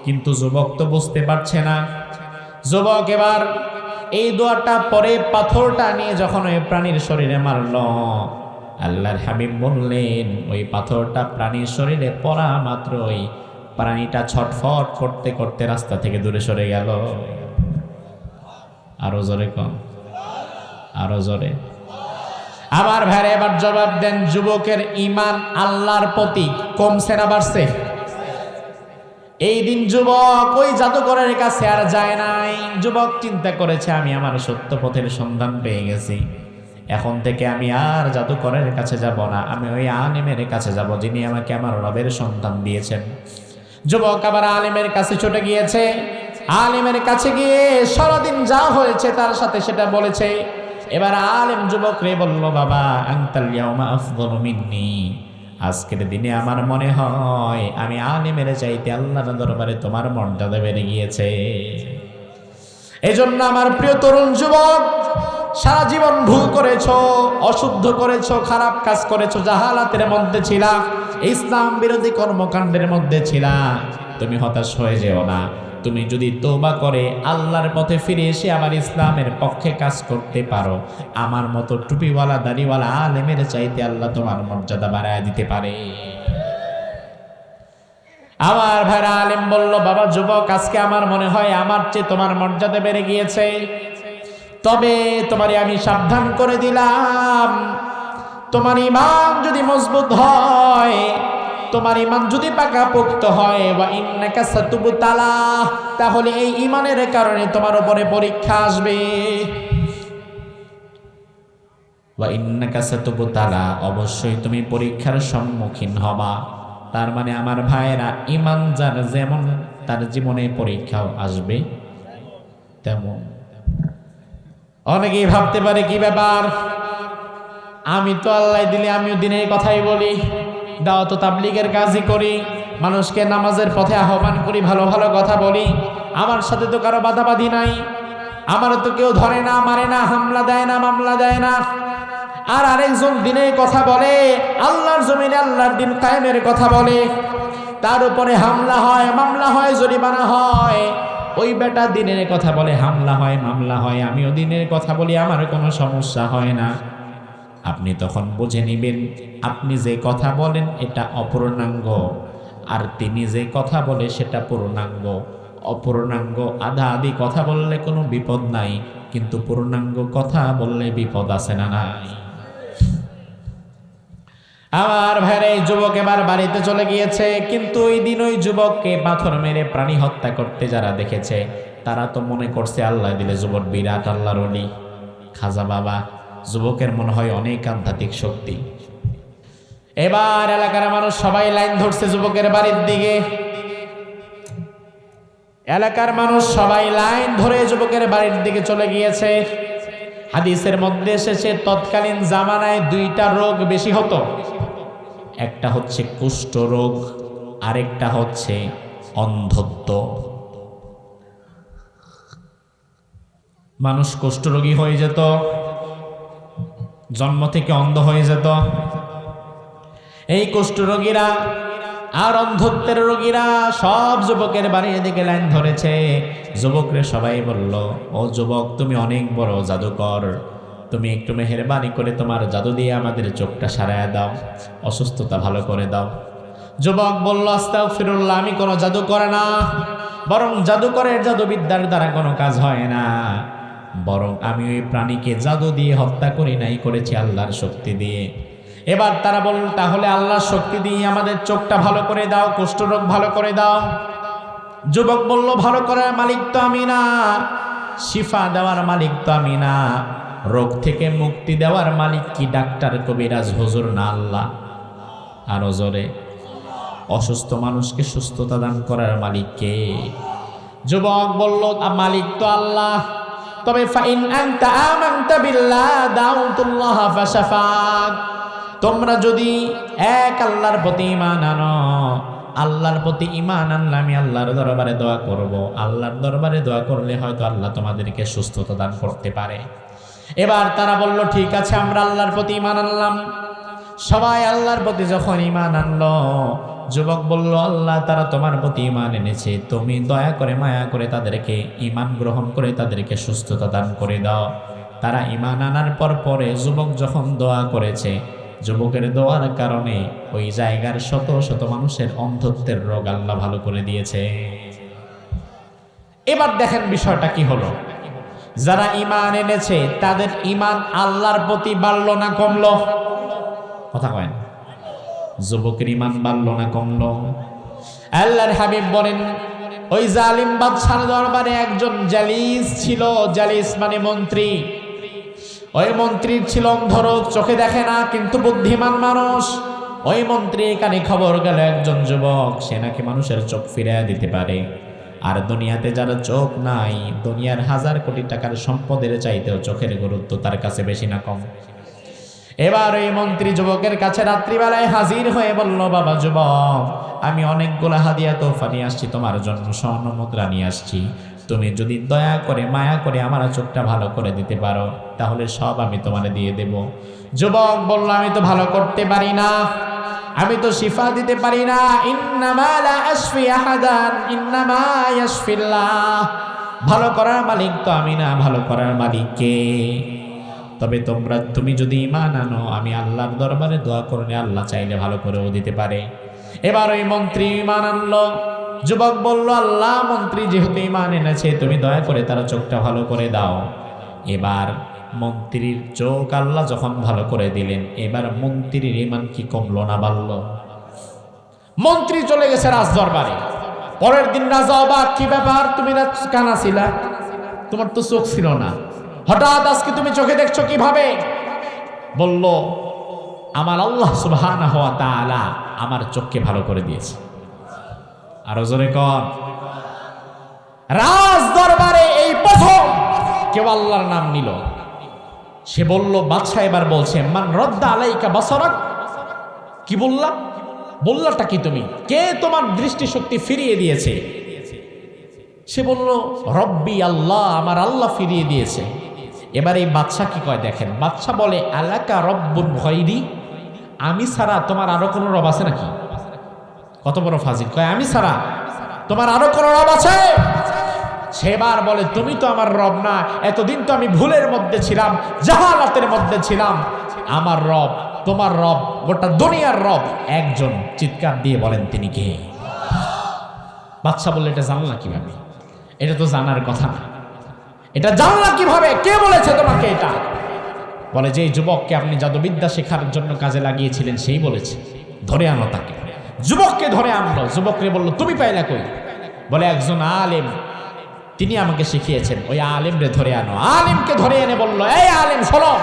কিন্তু যুবক তো বুঝতে পারছে না। যুবক এবার এই দোয়াটা পরে পাথরটা নিয়ে যখন ওই প্রাণীর শরীরে মারল, আল্লাহর হাবিব বললেন, ওই পাথরটা প্রাণীর শরীরে পড়া মাত্রই প্রাণীটা ছটফট করতে করতে রাস্তা থেকে দূরে সরে গেল। আরো জোরে কম, আরো জোরে। আমার ভাইরা এবার জবাব দেন, যুবকের ঈমান আল্লাহর প্রতি কমছে না বাড়ছে? এই দিন যুবক ওই জাদুকরের কাছে আর যায় নাই। যুবক চিন্তা করেছে, আমি আমার সত্য পথের সন্ধান পেয়ে গেছি, এখন থেকে আমি আর জাদুকরের কাছে যাব না, আমি ওই আলেমের কাছে যাব যিনি আমাকে আমার রবের সন্তান দিয়েছেন। যুবক আবার আলেমের কাছে ছুটে গিয়েছে। আলেমের কাছে গিয়ে সারাদিন যা হয়েছে তার সাথে সেটা বলেছে। এবার আলেম যুবক রে বলল, বাবা, আনতাল ইয়াউমা আফদালু মিন্নি, আজকের দিনে আমার মনে হয় আমি আলেমের চাইতে আল্লাহর দরবারে তোমার মর্যাদা বেড়ে গিয়েছে। এজন্য আমার প্রিয় তরুণ যুবক, সারা জীবন ভুল করেছো, অশুদ্ধ করেছো, খারাপ কাজ করেছো, জাহালাতের মধ্যে ছিলা, ইসলাম বিরোধী কর্মকাণ্ডের মধ্যে ছিলা, তুমি হতাশ হয়ে যেও না। তুমি যদি তওবা করে আল্লাহর পথে ফিরে এসে আবার ইসলামের পক্ষে কাজ করতে পারো, আমার মতো টুপিওয়ালা দাড়িওয়ালা আলেমের চাইতে আল্লাহ তোমার মর্যাদা বাড়ায় দিতে পারে। আমার ভাইরা আলেম বলল, বাবা যুবক, আজকে আমার মনে হয় আমার চেয়ে তোমার মর্যাদা বেড়ে গিয়েছে, তবে তোমারে আমি সাবধান করে দিলাম, তোমার ঈমান যদি মজবুত হয়, তোমার ঈমান যদি পাকাপোক্ত হয়, ওয়া ইন্নাকা সাতুবতালা, তাহলে এই ঈমানের কারণে তোমার উপরে পরীক্ষা আসবে। ওয়া ইন্নাকা সাতুবতালা, অবশ্যই তুমি পরীক্ষার সম্মুখীন হবা। তার মানে আমার ভাইরা, ঈমান যার যেমন তার জীবনে পরীক্ষাও আসবে তেমন। অনেকেই ভাবতে পারে, কি ব্যাপার, আমি তো আল্লাহ দিলে আমিও দিনের কথাই বলি, দাওয়াত ও তাবলীগের কাজই করি, মানুষকে নামাজের পথে আহ্বান করি, ভালো ভালো কথা বলি, আমার সাথে তো কারো বাধাবাধি নাই, আমার তো কেউ ধরে না, মারে না, হামলা দেয় না, মামলা দেয় না। আর আরেকজন দিনের কথা বলে, আল্লাহর জমিনে আল্লাহর দিন কায়েমের কথা বলে, তার উপরে হামলা হয়, মামলা হয়, জরিমানা হয়। ওই বেটা দিনের কথা বলে, হামলা হয়, মামলা হয়, আমিও দিনের কথা বলি, আমার কোনো সমস্যা হয় না। আপনি তখন বুঝে নেবেন আপনি যে কথা বলেন এটা অপূর্ণাঙ্গ, আর তিনি যে কথা বলে সেটা পূর্ণাঙ্গ। অপূর্ণাঙ্গ আধা আধি কথা বললে কোনো বিপদ নাই, কিন্তু পূর্ণাঙ্গ কথা বললে বিপদ আছে না নাই? আমার ভাইরা, এই যুবক এবার বাড়িতে চলে গিয়েছে, কিন্তু ওই দিন ওই যুবককে পাথর মেরে প্রাণী হত্যা করতে যারা দেখেছে তারা তো মনে করছে আল্লাহ দিলে যুবক বিরাট আল্লাহর ওলি, খাজা বাবা। যুবকের মনে হয় অনেক আধ্যাত্মিক শক্তি। এবার এলাকার মানুষ সবাই লাইন ধরছে যুবকের বাড়ির দিকে। এলাকার মানুষ সবাই লাইন ধরে যুবকের বাড়ির দিকে চলে গিয়েছে। হাদিসের মধ্যে এসেছে তৎকালীন জামানায় দুইটা রোগ বেশি হতো, একটা হচ্ছে কুষ্ঠ রোগ, আরেকটা হচ্ছে অন্ধত্ব। মানুষ কুষ্ঠরোগী হয়ে যেত, জন্ম থেকে অন্ধ হয়ে যেত। এই কুষ্ঠরোগীরা আর অন্ধত্বের রোগীরা সব যুবকের বাড়ির দিকে লাইন ধরেছে। যুবকরে সবাই বলল, ও যুবক, তুমি অনেক বড় জাদুকর, তুমি একটু মেহেরবানি করে তোমার জাদু দিয়ে আমাদের চোখটা সারায় দাও, অসুস্থতা ভালো করে দাও। যুবক বলল, আস্তাগফিরুল্লাহ, আমি কোনো জাদু করে না, বরং জাদুকরের জাদুবিদ্যার দ্বারা কোনো কাজ হয় না, বরং আমি ওই প্রাণীকে জাদু দিয়ে হত্যা করি নাই, করেছি আল্লাহর শক্তি দিয়ে। এবার তারা বলল, তাহলে আল্লাহর শক্তি দিয়ে আমাদের চোখটা ভালো করে দাও, কুষ্ঠরোগ ভালো করে দাও। যুবক বলল, ভালো করার মালিক তো আমি না, শিফা দেওয়ার মালিক তো আমি না, রোগ থেকে মুক্তি দেওয়ার মালিক কি ডাক্তার কবিরাজ হুজুর না আল্লাহ? আরো জোরে। অসুস্থ মানুষকে সুস্থতা দান করার মালিক কে? যুবক বলল, মালিক তো আল্লাহ, তবে ফাইন আনতা আমানতা বিল্লাহ দাউতুল্লাহ ফাশাফাক, তোমরা যদি এক আল্লাহর প্রতি ঈমান আনো, আল্লাহর প্রতি ঈমান আনলে আমি আল্লাহর দরবারে দোয়া করব, আল্লাহর দরবারে দোয়া করলে হয়তো আল্লাহ তোমাদেরকে সুস্থতা দান করতে পারে। এবার তারা বলল, ঠিক আছে, আমরা আল্লাহর প্রতি ঈমান আনলাম। সবাই আল্লাহর প্রতি যখন ঈমান আনলো, যুবক বলল, আল্লাহ, তারা তোমার প্রতি ঈমান এনেছে, তুমি দয়া করে মায়া করে তাদেরকে ঈমান গ্রহণ করে তাদেরকে সুস্থতা দান করে দাও। তারা ঈমান আনার পরে যুবক যখন দোয়া করেছে, যুবকের দোয়ার কারণে ওই জায়গার শত শত মানুষের অন্ধত্বের রোগ আল্লাহ ভালো করে দিয়েছে। এবার দেখেন বিষয়টা কি হলো। যারা ঈমান এনেছে তাদের ঈমান আল্লাহর প্রতি বাড়লো না কমলো? কথা কয় না। যুবকের ঈমান বাড়লো না কমলো? আল্লাহর হাবিব বলেন, ওই জালিম বাদশার দরবারে একজন জালিস ছিল। জালিস মানে মন্ত্রী। ওই মন্ত্রীর ছিল অন্ধরোগ, চোখে দেখে না, কিন্তু বুদ্ধিমান মানুষ। ওই মন্ত্রীর কানে খবর গেল একজন যুবক, সে নাকি মানুষের চোখ ফিরিয়ে দিতে পারে। আর দুনিয়াতে যারা চোখ নাই, দুনিয়ার 1000 কোটি টাকার সম্পদের চাইতেও চোখের গুরুত্ব তার কাছে বেশি না কম? এবার এই মন্ত্রী যুবকের কাছে রাত্রিবেলায় হাজির হয়ে বলল, বাবা যুবক, আমি অনেকগুলো হাদিয়া তোফা নিয়ে আসছি তোমার জন্য, স্বর্ণ মুদ্রা নিয়ে আসছি। তুমি যদি দয়া করে মায়া করে আমার চোখটা ভালো করে দিতে পারো, তাহলে সব আমি তোমারে দিয়ে দেব। যুবক বলল, আমি তো ভালো করতে পারি না, আমি তো শিফা দিতে পারি না। ইন্নামা লা আশফি আহাদান ইন্নামা ইয়াশফিল্লাহ, ভালো করার মালিক তো আমি না, ভালো করার মালিক কে? তবে তুমি যদি ঈমান আনো, আমি আল্লাহর দরবারে দোয়া করলে আল্লাহ চাইলে ভালো করেও দিতে পারে। এবার ওই মন্ত্রী ঈমান আনলো। যুবক বলল, আল্লাহ, মন্ত্রী যেহেতু ঈমান এনেছে, তুমি দয়া করে তার চোখটা ভালো করে দাও। এবার মন্ত্রীর চোখ আল্লাহ যখন ভালো করে দিলেন, এবার মন্ত্রীর ঈমান কি কমলো না বাড়লো? মন্ত্রী চলে গেছে রাজ দরবারে। পরের দিন রাজা অবাক, কি ব্যাপার, তুমি কানা ছিলা, তোমার তো চোখ ছিল না, হঠাৎ আজকে তুমি চোখে দেখছো কিভাবে? বলল, আমার আল্লাহ সুবহানাহু ওয়া তাআলা আমার চোখকে ভালো করে দিয়েছে। আরো জোরে কর। রাজ দরবারে এই প্রথম কেউ আল্লাহর নাম নিল। সে বলল, বাদশা এবার বলছে, মান রদ্দা আলাইকা বাসারাক। কি বললাটা কি তুমি? কে তোমার দৃষ্টিশক্তি ফিরিয়ে দিয়েছে? সে বলল রব্বি আল্লাহ, আমার আল্লাহ ফিরিয়ে দিয়েছে। এবার এই বাদশা কি কয় দেখেন, বাদশা বলে আলাকা রব্বুন গায়রি, আমি ছাড়া তোমার আরো কোনো রব আছে নাকি? কত বড় ফাজিল, কয় আমি ছাড়া তোমার আরো কোনো রব আছে? সেবার বলে তুমি তো আমার রব না, এতদিন তো আমি ভুলের মধ্যে ছিলাম, জাহালাতের মধ্যে ছিলাম। আমার রব, তোমার রব, গোটা দুনিয়ার রব একজন। চিৎকার দিয়ে বলেন তিনি কে? বাদশা বললে এটা জানলা কিভাবে? এটা তো জানার কথা না, এটা জানলা কিভাবে? কে বলেছে তোমাকে এটা? বলে যে যুবককে আপনি জাদুবিদ্যা শেখার জন্য কাজে লাগিয়েছিলেন সেই বলেছে, ধরে আনো তাকে। যুবককে ধরে আনলো। যুবককে বলল তুমি পাইলা কই? বলে একজন আলেম, তিনি আমাকে শিখিয়েছেন। ওই আলেম রে ধরে আনো। আলেমকে ধরে এনে বলল, এই আলেম শোনো,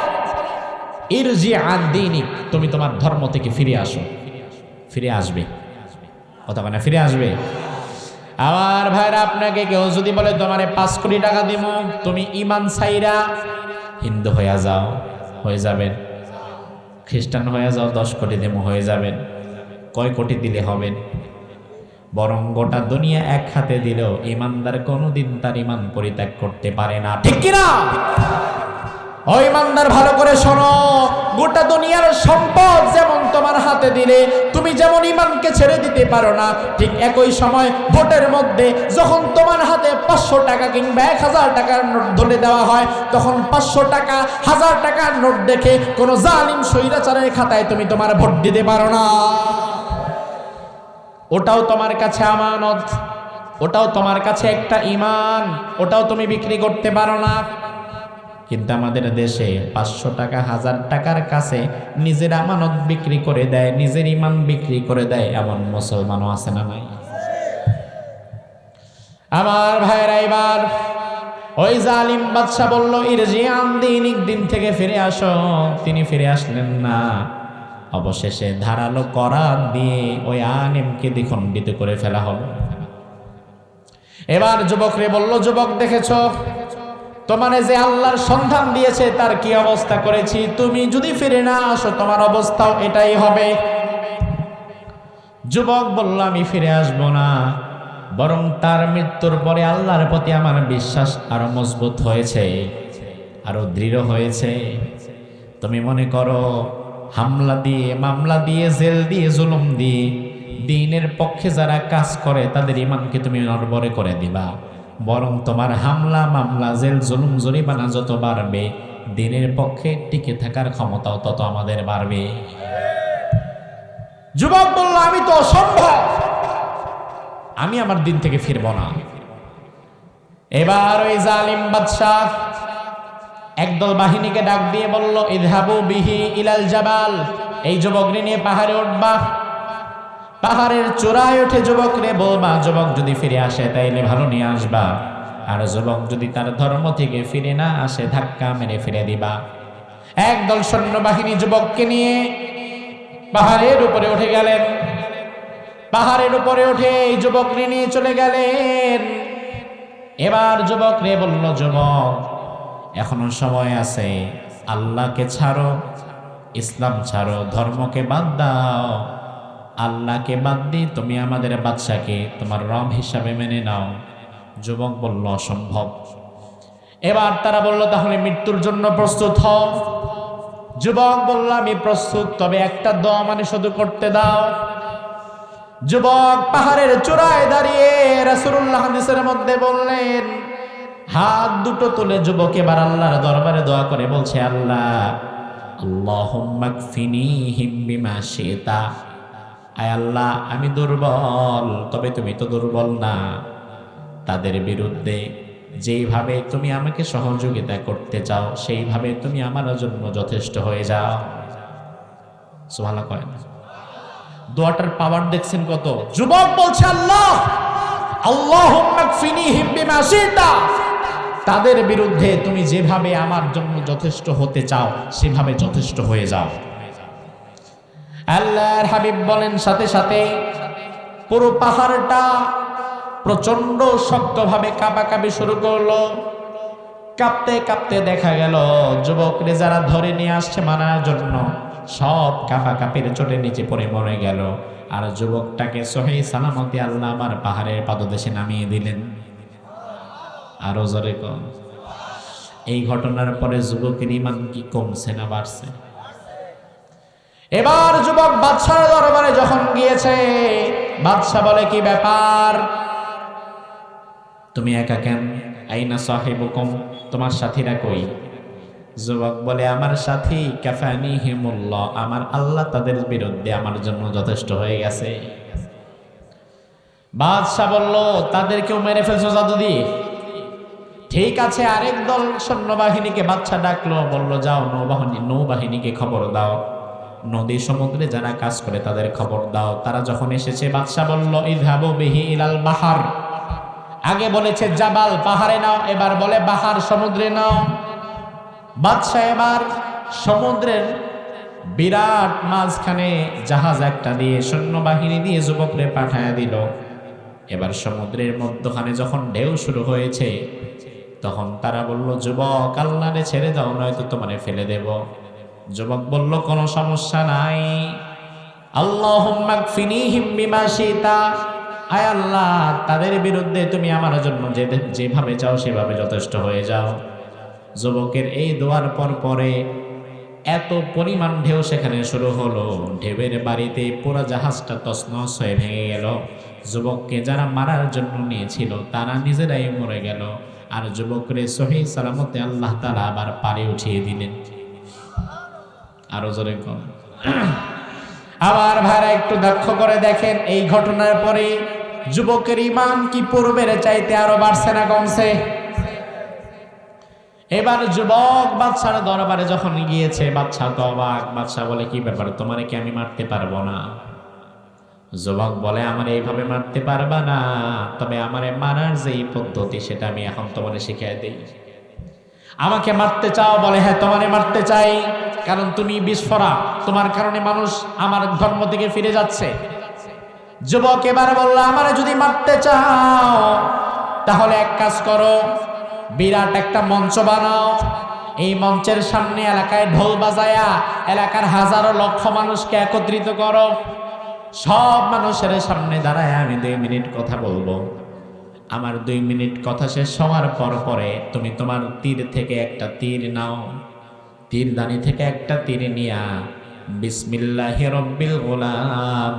ইরজি আন দীনিক, তুমি তোমার ধর্ম থেকে ফিরে আসো। ফিরে আসবে, কথা মানে ফিরে আসবে। আমার ভাইরা, আপনাকে কেউ যদি বলে তোমারে 5 কোটি টাকা দিব, তুমি ইমান ছাইরা হিন্দু হয়ে যাও, হয়ে যাবেন। খ্রিস্টান হয়ে যাও, 10 কোটি দেবো, হয়ে যাবেন। কয় কোটি দিলে হবেন? বরং গোটা দুনিয়া এক হাতে দিলেও ইমানদার কোনোদিন তার ইমান পরিত্যাগ করতে পারে না, ঠিক কিনা? ও ইমানদার, ভালো করে শোনো, গোটা দুনিয়ার সম্পদ যেমন তোমার হাতে দিলে তুমি যেমন ইমানকে ছেড়ে দিতে পারো না, ঠিক একই সময় ভোটের মধ্যে যখন তোমার হাতে 500 টাকা কিংবা 1000 টাকার নোট ধরে দেওয়া হয়, তখন 500 টাকা 1000 টাকার নোট দেখে কোনো জালিম স্বৈরাচারের খাতায় তুমি তোমার ভোট দিতে পারো না। ওটাও তোমার কাছে আমানত, ওটাও তোমার কাছে একটা ইমান, ওটাও তুমি বিক্রি করতে পারো না। কিন্তু আমাদের দেশে 500 টাকা 1000 টাকার কাছে নিজের আমানত বিক্রি করে দেয়, নিজের ইমান বিক্রি করে দেয়, এমন মুসলমানও আছে না নাই? আমার ভাইরা, এবার ওই জালিম বাদশা বলল ইরজি আন দীনিক, দিন থেকে ফিরে আসো। তিনি ফিরে আসলেন না। অবশেষে ধারালো করাত দিয়ে ওই আলেমকে দ্বিখণ্ডিত করে ফেলা হলো। এবার যুবকরে বলল, যুবক দেখেছো তোমারে যে আল্লাহর সন্ধান দিয়েছে তার কি অবস্থা করেছি, তুমি যদি ফিরে না আসো তোমার অবস্থাও এটাই হবে। যুবক বলল আমি ফিরে আসব না, বরং তার মৃত্যুর পরে আল্লাহর প্রতি আমার বিশ্বাস আরো মজবুত হয়েছে, আরো দৃঢ় হয়েছে। তুমি মনে করো হামলা দিয়ে, মামলা দিয়ে, জেল দিয়ে, জুলুম দিয়ে দ্বীনের পক্ষে যারা কাজ করে তাদের ইমানকে তুমি নড়বড়ে করে দিবা, বরং তোমার হামলা, মামলা, জেল, জুলুম, জরিমানা যত বাড়বে দ্বীনের পক্ষে টিকে থাকার ক্ষমতাও তত আমাদের বাড়বে। যুবক বলল আমি তো অসম্ভব, আমি আমার দিন থেকে ফিরব না। এবার ওই জালিম বাদশাহ একদল বাহিনীকে ডাক দিয়ে বলল ইযহাবু বিহি ইলাল জাবাল, এই যুবককে নিয়ে পাহাড়ে উঠবা। পাহাড়ের চূড়ায় উঠে যুবকরে বলবা যুবক যদি ফিরে আসে তাইলে ভালো নিয়ে আসবা, আর যুবক যদি তার ধর্ম থেকে ফিরে না আসে ধাক্কা মেরে ফিরে দিবা। একদল সৈন্যবাহিনী যুবককে নিয়ে পাহাড়ের উপরে উঠে গেলেন। পাহাড়ের উপরে উঠে এই যুবককে নিয়ে চলে গেলেন। এবার যুবকরে বলল যুবক এখনো সময় আছে, আল্লাহকে ছাড়ো, ইসলাম ছাড়ো, ধর্মকে বাদ দাও, আল্লাহকে বাদ দিয়ে তুমি আমাদের বাদশাকে তোমার রব হিসাবে মেনে নাও। যুবক বলল অসম্ভব। এবার তারা বলল তাহলে মৃত্যুর জন্য প্রস্তুত হও। যুবক বলল আমি প্রস্তুত, তবে একটা দোয়া মানে শুধু করতে দাও। যুবক পাহাড়ের চূড়ায় দাঁড়িয়ে রাসূলুল্লাহ হাদিসের মধ্যে বললেন, হাত দুটো তুলে যুবক এবার আল্লাহর দরবারে দোয়া করে বলছে আল্লাহ, আল্লাহুম্মা কফিনিহিম বিমা শিতা, আয় আল্লাহ আমি দুর্বল, তবে তুমি তো দুর্বল না, তাদের বিরুদ্ধে যেইভাবে তুমি আমাকে সহযোগিতা করতে চাও সেইভাবে তুমি আমার জন্য যথেষ্ট হয়ে যাও। সুবহানাল্লাহ কয় না? দোয়াটার পাওয়ার দেখছেন কত? যুবক বলছে আল্লাহ, আল্লাহুম্মা কফিনিহিম বিমা শিতা, তাদের বিরুদ্ধে তুমি যেভাবে আমার জন্য যথেষ্ট হতে চাও সেভাবে যথেষ্ট হয়ে যাও। আল্লাহর হাবিব বলেন সাথে সাথে পুরো পাহাড়টা প্রচন্ড শক্তভাবে কাঁপাকাঁপি শুরু করলো। কাঁপতে কাঁপতে দেখা গেল যুবকরে যারা ধরে নিয়ে আসছে মারার জন্য সব কাঁপাকাঁপির চোটে নিচে পড়ে মরে গেল, আর যুবকটাকে সহি সালামতে আল্লাহ আমার পাহাড়ের পাদদেশে নামিয়ে দিলেন। আরো জোরে কম। এই ঘটনার পরে যুবকের ইমান কি কমছে না বাড়ছে? এবার যুবক বাদশার দরবারে যখন গিয়েছে, বাদশা বলে কি ব্যাপার, তুমি একা কেন? আইনা সাহিবুকুম, তোমার সাথীরা কই? যুবক বলে আমার সাথী কাফানিহিমুল্লাহ, আমার আল্লাহ তাদের বিরুদ্ধে আমার জন্য যথেষ্ট হয়ে গেছে। বাদশা বলল তাদেরকেও মেরে ফেলছো জাদু দিয়ে? ঠিক আছে, আরেক দল সৈন্যবাহিনীকে বাদশা ডাকলো, বলল যাও নৌবাহিনীকে খবর দাও, নদী সমুদ্রে যারা কাজ করে তাদের খবর দাও। তারা যখন এসেছে বাদশা বলল ইযহাবু বিহি ইলাল বাহার। আগে বলেছে জাবাল পাহাড়ে নাও, এবার বলে বাহার সমুদ্রে নাও। বাদশা এবার সমুদ্রের বিরাট মাঝখানে জাহাজ একটা দিয়ে সৈন্যবাহিনী দিয়ে যুবকরে পাঠায়া দিল। এবার সমুদ্রের মধ্যখানে যখন ঢেউ শুরু হয়েছে, তখন তারা বলল যুবক আল্লাহরে ছেড়ে দাও, নয়তো তোমারে ফেলে দেব। যুবক বলল কোনো সমস্যা নাই, আল্লাহুম্মা কফিনিহিম বিমা শিতা, আয় আল্লাহ তাদের বিরুদ্ধে তুমি আমার জন্য যেভাবে চাও সেভাবে যথেষ্ট হয়ে যাও। যুবকের এই দোয়ার পরে এত পরিমাণ ঢেউ সেখানে শুরু হলো, ঢেউয়ের বাড়িতে পুরো জাহাজটা তছনছ হয়ে ভেঙে গেল। যুবককে যারা মারার জন্য নিয়েছিল তারা নিজেরাই মরে গেল, আর যুবকরে সহি সালামতে আল্লাহ তাআলা আবার পারে উঠিয়ে দিলেন। আরো জোরে কম। আবার ভাইরা একটু লক্ষ্য করে দেখেন, এই ঘটনার পরে যুবকের ঈমান কি পূর্বের চাইতে আরো বাড়ছে না কমছে? এবার যুবক বাদশার দরবারে যখন গিয়েছে, বাদশা তো অবাক। বাদশা বলে কি ব্যাপার, তোমারে কি আমি মারতে পারবো না? যুবক বলে আমার এইভাবে মারতে পারবা না, তবে আমারে মারার যে পদ্ধতি সেটা আমি এখন তোমারে শিখিয়ে দেই। আমাকে মারতে চাও? বলে হ্যাঁ তোমারে মারতে চাই, কারণ তুমি বিস্ফোরা, তোমার কারণে মানুষ আমার ধর্ম থেকে ফিরে যাচ্ছে। যুবক এবার বলল আমারে যদি মারতে চাও তাহলে এক কাজ করো, বিরাট একটা মঞ্চ বানাও, এই মঞ্চের সামনে এলাকায় ঢোল বাজায়া এলাকার হাজারো লক্ষ মানুষকে একত্রিত করো, সব মানুষের সামনে দাঁড়ায় আমি 2 মিনিট কথা বলবো। আমার 2 মিনিট কথা শেষ হওয়ার পরে তুমি তোমার তীর থেকে একটা তীর নাও, তীরদানি থেকে একটা তীর নিয়া বিসমিল্লাহি রব্বিল গোলাম,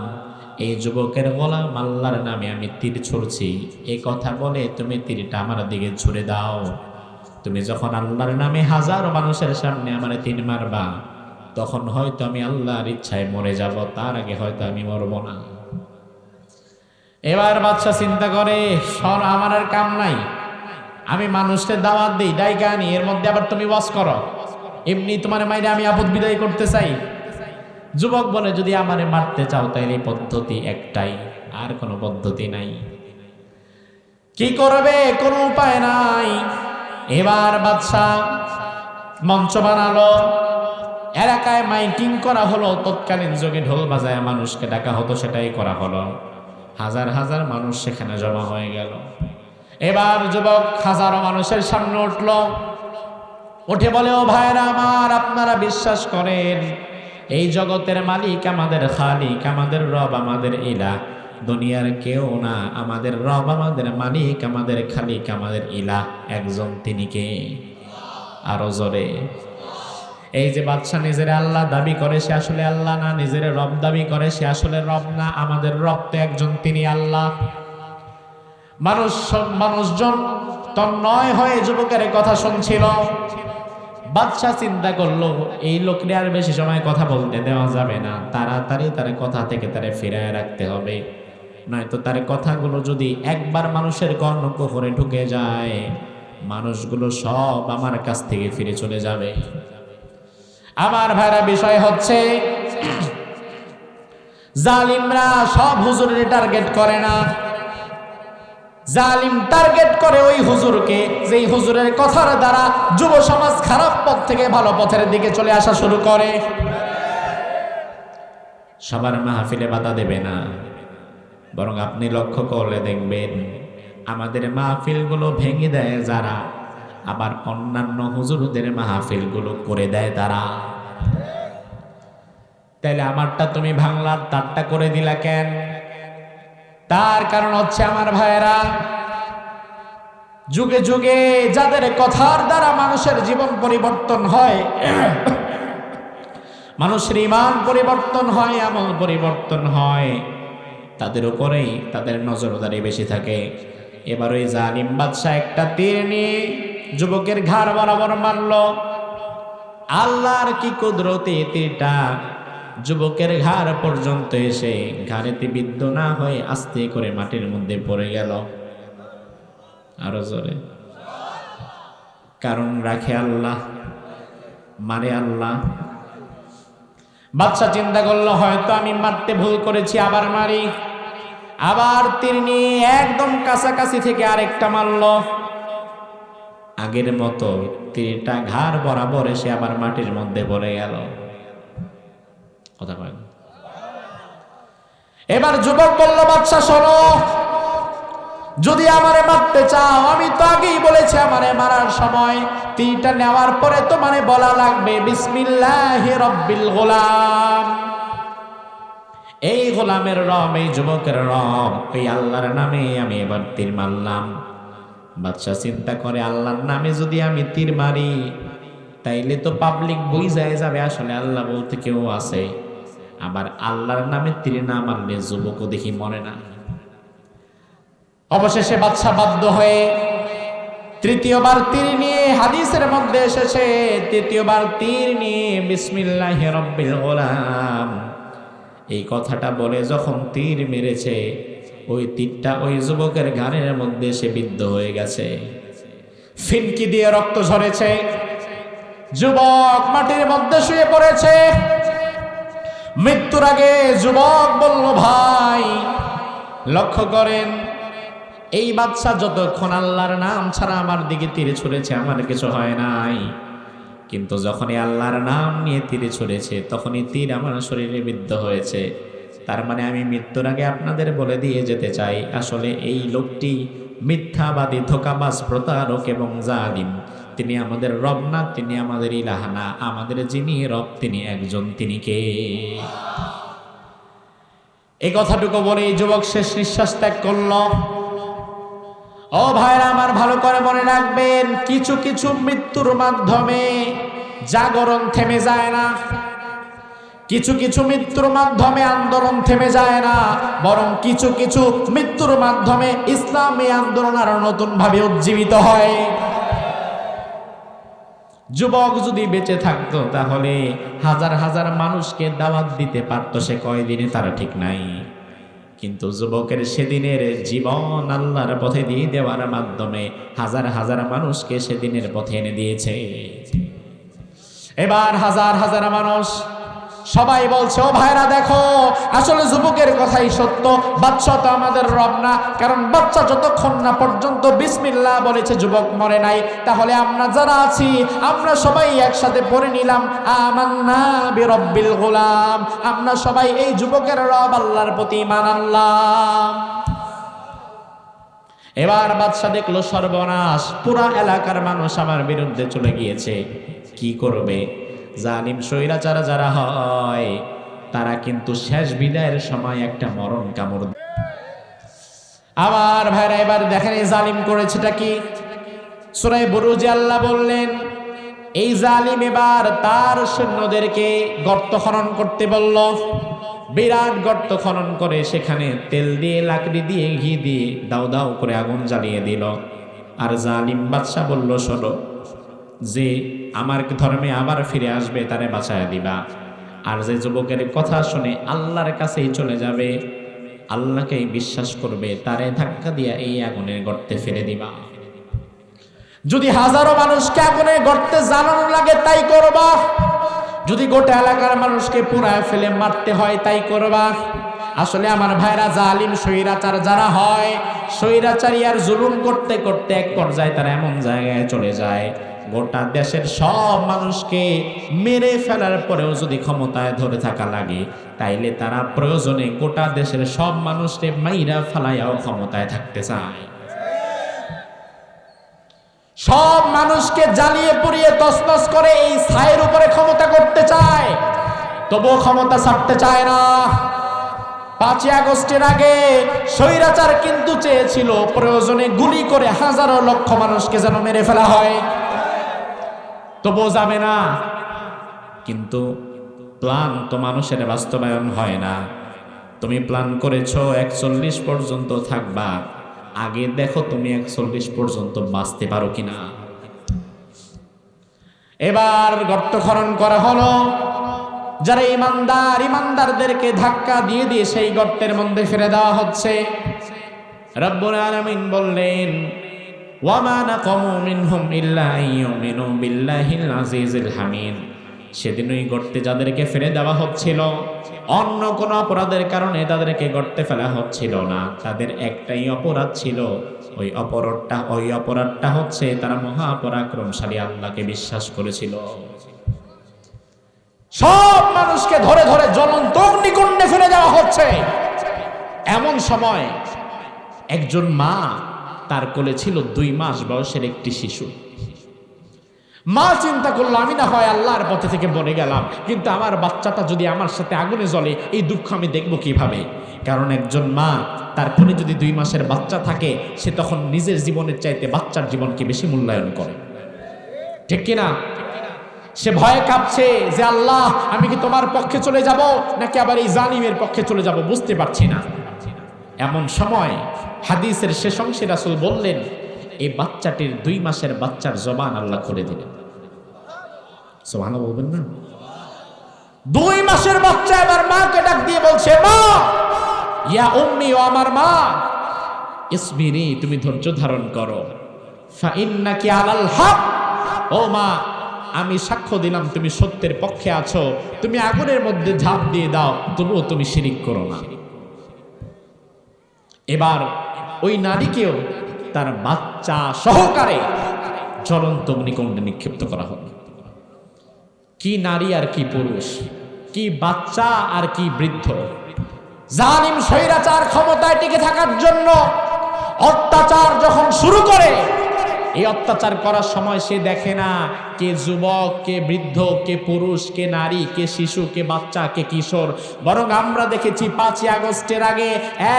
এই যুবকের গোলাম আল্লাহর নামে আমি তীর ছুড়ছি, এই কথা বলে তুমি তীরটা আমার দিকে ছুড়ে দাও। তুমি যখন আল্লাহর নামে হাজারো মানুষের সামনে আমার তীর মারবা, তখন হয়তো আমি আল্লাহর ইচ্ছায় মরে যাব, তার আগে হয়তো আমি মরব না। এবার বাদশা চিন্তা করে আমার আর কাম নাই, আমি মানুষকে দাওয়াত দিই ডাইকা আনি, এর মধ্যে আবার তুমি ওয়াজ করো, এমনি তোমার মাইরে আমি আপদ বিদায় করতে চাই। যুবক বলে যদি আমারে মারতে চাও তাইলে পদ্ধতি একটাই, আর কোনো পদ্ধতি নাই। কি করবে, কোনো উপায় নাই। এবার বাদশা মঞ্চ বানালো, এলাকায় মাইকিং করা হলো, তৎকালীন যুগে ঢোল বাজায় মানুষকে ডাকা হতো সেটাই করা হলো। হাজার হাজার মানুষ সেখানে জমা হয়ে গেল। এবার যুবক হাজারো মানুষের সামনে উঠল, উঠে বলে ও ভাইরা আমার, আপনারা বিশ্বাস করেন এই জগতের মালিক আমাদের খালিক, আমাদের রব, আমাদের ইলাহ, দুনিয়ার কেউ না, আমাদের রব, আমাদের মালিক, আমাদের খালিক, আমাদের ইলাহ একজন, তিনি কে? আরো জোরে। এই যে বাদশা নিজের আল্লাহ দাবি করে সে আসলে আল্লাহ না, নিজের রব দাবি করে সে আসলে রব না, আমাদের রব তো একজন, তিনি আল্লাহ। মানুষজন তন্ময় হয়ে যুবকের কথা শুনছিল। বাদশা চিন্তা করলো এই লোকরে আর বেশি সময় কথা বলতে দেওয়া যাবে না, তাড়াতাড়ি তার কথা থেকে তারে ফিরায় রাখতে হবে, নয়তো তার কথাগুলো যদি একবার মানুষের কর্ণকুহরে ঢুকে যায়, মানুষগুলো সব আমার কাছ থেকে ফিরে চলে যাবে। আমার ভাইরা বিষয় হচ্ছে জালিমরা সব হুজুরের টার্গেট করে না, জালিম টার্গেট করে ওই হুজুরকে যেই হুজুরের কথার দ্বারা যুব সমাজ খারাপ পথ থেকে ভালো পথের দিকে চলে আসা শুরু করে। সবার মাহফিলে বাধা দেবে না, বরং আপনি লক্ষ্য করলে দেখবেন আমাদের মাহফিলগুলো ভেঙে দেয় যারা, আবার অন্যান্য হুজুরদের মাহফিলগুলো করে দেয় তারা। তাইলে আমারটা তুমি ভাঙলা, তারটা করে দিলা কেন? তার কারণ হচ্ছে আমার ভাইয়েরা, যুগে যুগে যাদের কথার দ্বারা মানুষের জীবন পরিবর্তন হয়, মানুষের ঈমান পরিবর্তন হয়, আমল পরিবর্তন হয়, তাদের উপরেই তাদের নজরদারি বেশি থাকে। এবার ওই জালিম বাদশাহ একটা তীর নিয়ে যুবকের ঘাড় বরাবর মারল। আল্লাহর কি কুদরতে তীরটা যুবকের ঘাড় পর্যন্ত এসে ঘাড়েতে বিদ্ধ না হয়ে আস্তে করে মাটির মধ্যে পড়ে গেল। আরো জোরে। কারণ রাখে আল্লাহ, মারে আল্লাহ। বাদশা চিন্তা করলো হয়তো আমি মারতে ভুল করেছি, আবার মারি। আবার তীর নিয়ে একদম কাছাকাছি থেকে আরেকটা মারল। আগের মতো তীরটা ঘাড় বরাবর এসে আবার মাটির মধ্যে পড়ে গেল। কথা কয় না। এবার যুবক বলল, বাদশা শোনো, যদি আমারে মারতে চাও, আমি তো আগেই বলেছি আমারে মারার সময় তীরটা নেওয়ার পরে তোমারে বলা লাগবে বিসমিল্লাহি রব্বিল গোলাম। এই গোলামের রব, এই যুবকের রব, এই আল্লাহর নামে আমি এবার তীর মারলাম। বাদশা চিন্তা করে, আল্লাহর নামে যদি আমি তীর মারি তাইলে তো পাবলিক বুঝায় যাবে আসলে আল্লাহ বলতে কেউ আছে। আবার আল্লাহর নামে তীর না মারলে যুবকও দেখি মরে না। অবশেষে বাদশা বাধ্য হয়ে তৃতীয়বার তীর নিয়ে, হাদিসের মধ্যে এসেছে তৃতীয়বার তীর নিয়ে বিসমিল্লাহি রব্বিল গোলাম এই কথাটা বলে যখন তীর মেরেছে, ওই তীরটা ওই যুবকের ঘাড়ের মধ্যে এসে বিদ্ধ হয়ে গেছে। ফিনকি দিয়ে রক্ত ঝরেছে। যুবক মাটির মধ্যে শুয়ে পড়েছে। মৃত্যুর আগে যুবক বলল, ভাই লক্ষ্য করেন, এই বাদশা যতক্ষণ আল্লাহর নাম ছাড়া আমার দিকে তীরে ছুঁড়েছে আমার কিছু হয় নাই, কিন্তু যখনই আল্লাহর নাম নিয়ে তীরে ছুঁড়েছে তখনই তীর আমার শরীরে বিদ্ধ হয়েছে। তার মানে আমি মৃত্যুর আগে আপনাদের বলে দিয়ে যেতে চাই, আসলে এই লোকটি মিথ্যাবাদী, ধোঁকাবাজ, প্রতারক এবং জালিম। তিনি আমাদের রব না, তিনি আমাদের ইলাহ না। আমাদের যিনি রব তিনি একজন, তিনি কে? এই কথাটুকু বলে এই যুবক শেষ নিঃশ্বাস ত্যাগ করল। ও ভাইরা আমার, ভালো করে মনে রাখবেন, কিছু কিছু মৃত্যুর মাধ্যমে জাগরণ থেমে যায় না, কিছু কিছু মৃত্যুর মাধ্যমে আন্দোলন থেমে যায় না, বরং কিছু কিছু মৃত্যুর মাধ্যমে ইসলামী আন্দোলন আরো নতুন ভাবে উজ্জীবিত হয়। যুবক যদি বেঁচে থাকতো তাহলে হাজার হাজার মানুষকে দাওয়াত দিতে পারতো সে কয়দিনে, তারা ঠিক নাই। কিন্তু যুবকের সেদিনের জীবন আল্লাহর পথে দিয়ে দেওয়ার মাধ্যমে হাজার হাজার মানুষকে সেদিনের পথে এনে দিয়েছে। এবার হাজার হাজার মানুষ সবাই বলছে, ও ভাইরা দেখো, আসলে যুবকের কথাই সত্য, বাদশা তো আমাদের রব না। কারণ বাদশা যতক্ষণ না পর্যন্ত বিসমিল্লাহ বলেছে যুবক মরে নাই। তাহলে আমরা যারা আছি আমরা সবাই একসাথে পড়ে নিলাম আমান্না বিরব্বিল গোলাম। আমরা সবাই এই যুবকের রব আল্লাহর প্রতি ঈমান আনলাম। এবার বাদশা দেখলো সর্বনাশ, পুরা এলাকার মানুষ আমার বিরুদ্ধে চলে গিয়েছে। কি করবে? জালিম স্বৈরাচার যারা হয় তারা কিন্তু শেষ বিদায়ের সময় একটা মরণ কামড়। আমার ভাইরা এবার দেখেন এই জালিম করেছেটা কি। সূরা বুরুজে আল্লাহ বললেন, এই জালিম এবার তার সৈন্যদেরকে গর্ত খনন করতে বলল। বিরাট গর্ত খনন করে সেখানে তেল দিয়ে, লাকড়ি দিয়ে, ঘি দিয়ে দাও দাও করে আগুন জ্বালিয়ে দিল। আর জালিম বাদশা বলল, শোনো, যে আমার ধর্মে আবার ফিরে আসবে তারে বাঁচায় দিবা, আর যে যুবকের কথা শুনে আল্লাহর কাছেই চলে যাবে, আল্লাহকেই বিশ্বাস করবে, তারে ধাক্কা দিয়া এই আগুনের গর্তে ফেলে দিবা। যদি হাজারো মানুষকে আগুনের গর্তে জ্বালানো লাগে তাই করবা, যদি গোটা এলাকার মানুষকে পুরায় ফেলে মারতে হয় তাই করবা। আসলে আমার ভাইরা, জালিম স্বৈরাচার যারা হয়, স্বৈরাচারী আর জুলুম করতে করতে এক পর্যায়ে তারা এমন জায়গায় চলে যায়, গোটা দেশের সব মানুষকে মেরে ফেলার পরেও যদি ক্ষমতায় ধরে থাকা লাগে, তাইলে তারা প্রয়োজনে গোটা দেশের সব মানুষকে মাইরা ফেলাইয়াও ক্ষমতায় থাকতে চায়। সব মানুষকে জ্বালিয়ে পুড়িয়ে তছনছ করে এই ছায়ের উপরে ক্ষমতা করতে চায়, তবুও ক্ষমতা ছাড়তে চায় না। 5ই আগস্টের আগে স্বৈরাচার কিন্তু চেয়েছিল প্রয়োজনে গুলি করে হাজারো লক্ষ মানুষকে যেন মেরে ফেলা হয়, তবুও যাবে না। কিন্তু প্ল্যান তো মানুষের বাস্তবায়ন হয় না। তুমি প্ল্যান করেছো 41 পর্যন্ত থাকবা, আগে দেখো তুমি 41 পর্যন্ত বাঁচতে পারো কিনা। এবার গর্ত খনন করা হলো, যারা ইমানদারদেরকে ধাক্কা দিয়ে দিয়ে সেই গর্তের মধ্যে ফেলে দেওয়া হচ্ছে। রব্বুল আলামিন বললেন, ওয়া মা নাকামু মিনহুম ইল্লা আইয়ুমিনু বিল্লাহিল আজিজিল হামিদ। সেদিন ওই গর্তে যাদেরকে ফেলে দেওয়া হচ্ছিল, অন্য কোনো অপরাধের কারণে তাদেরকে গর্তে ফেলা হচ্ছিল না, তাদের একটাই অপরাধ ছিল। ওই অপরাধটা হচ্ছে তারা মহাপরাক্রমশালী আল্লাহকে বিশ্বাস করেছিল। সব মানুষকে ধরে ধরে জ্বলন্ত অগ্নিকুণ্ডে ফেলে দেওয়া হচ্ছে। এমন সময় একজন মা, তার কোলে ছিল 2 মাস বয়সের একটি শিশু। মা চিন্তা করলো, আমি না হয় আল্লাহর পথে থেকে বনে গেলাম, কিন্তু আমার বাচ্চাটা যদি আমার সাথে আগুনে জ্বলে, এই দুঃখ আমি দেখবো কিভাবে। কারণ একজন মা, তার কোলে যদি 2 মাসের বাচ্চা থাকে, সে তখন নিজের জীবনের চাইতে বাচ্চার জীবনকে বেশি মূল্যায়ন করে, ঠিক কিনা? সে ভয়ে কাঁপছে যে আল্লাহ, আমি কি তোমার পক্ষে চলে যাব নাকি আবার এই জালিমের পক্ষে চলে যাব, বুঝতে পারছি না। এমন সময় হাদিসের শেষ অংশে রাসূল বললেন, এই বাচ্চাটির 2 মাসের বাচ্চার জবান আল্লাহ খুলে দিলেন। সুবহানাল্লাহ বলবেন না? 2 মাসের বাচ্চা এবার মাকে ডাক দিয়ে বলছে, মা, ইয়া উম্মি, ও আমার মা, ইসবিরি, তুমি ধৈর্য ধারণ করো, ফা ইন্নাকি আলাল হক। ও মা, আমি সাক্ষ্য দিলাম তুমি সত্যের পক্ষে আছো, তুমি আগুনের মধ্যে ঝাঁপ দিয়ে দাও, তবুও তুমি শিরিক করো না। এবার ওই নারীকেও তার বাচ্চা সহকারে জ্বলন্ত অগ্নিকুণ্ডে নিক্ষিপ্ত করা হবে। কি নারী আর কি পুরুষ, কি বাচ্চা আর কি বৃদ্ধ। জালিম স্বৈরাচার ক্ষমতায় টিকে থাকার জন্য অত্যাচার যখন শুরু করে, এই অত্যাচার করার সময় সে দেখে না কে যুবক, কে বৃদ্ধ, কে পুরুষ, কে নারী, কে শিশু, কে বাচ্চা, কে কিশোর। বরং আমরা দেখেছি 5ই আগস্টের আগে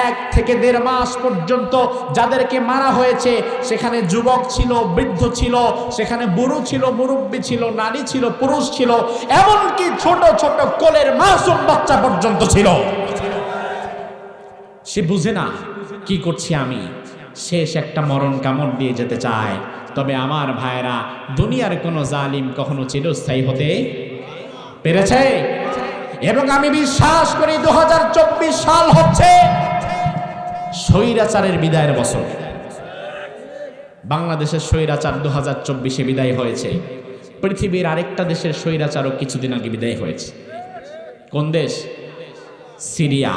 1 থেকে 1.5 মাস পর্যন্ত যাদেরকে মারা হয়েছে, সেখানে যুবক ছিল, বৃদ্ধ ছিল, সেখানে বুড়ো ছিল, মুরব্বী ছিল, নারী ছিল, পুরুষ ছিল, এমনকি ছোট ছোট কোলের মাসুম বাচ্চা পর্যন্ত ছিল। সে বুঝে না কি করছি আমি, শেষ একটা মরণ কামড় দিয়ে যেতে চায়। তবে আমার ভাইরা, দুনিয়ার কোনো জালিম কখনো চিরস্থায়ী হতে পেরেছে? এবং আমি বিশ্বাস করি 2024 সাল হচ্ছে স্বৈরাচারের বিদায়ের বছর। বাংলাদেশের স্বৈরাচার 2024-এ বিদায় হয়েছে। পৃথিবীর আরেকটা দেশের স্বৈরাচারও কিছুদিন আগে বিদায় হয়েছে। কোন দেশ? সিরিয়া।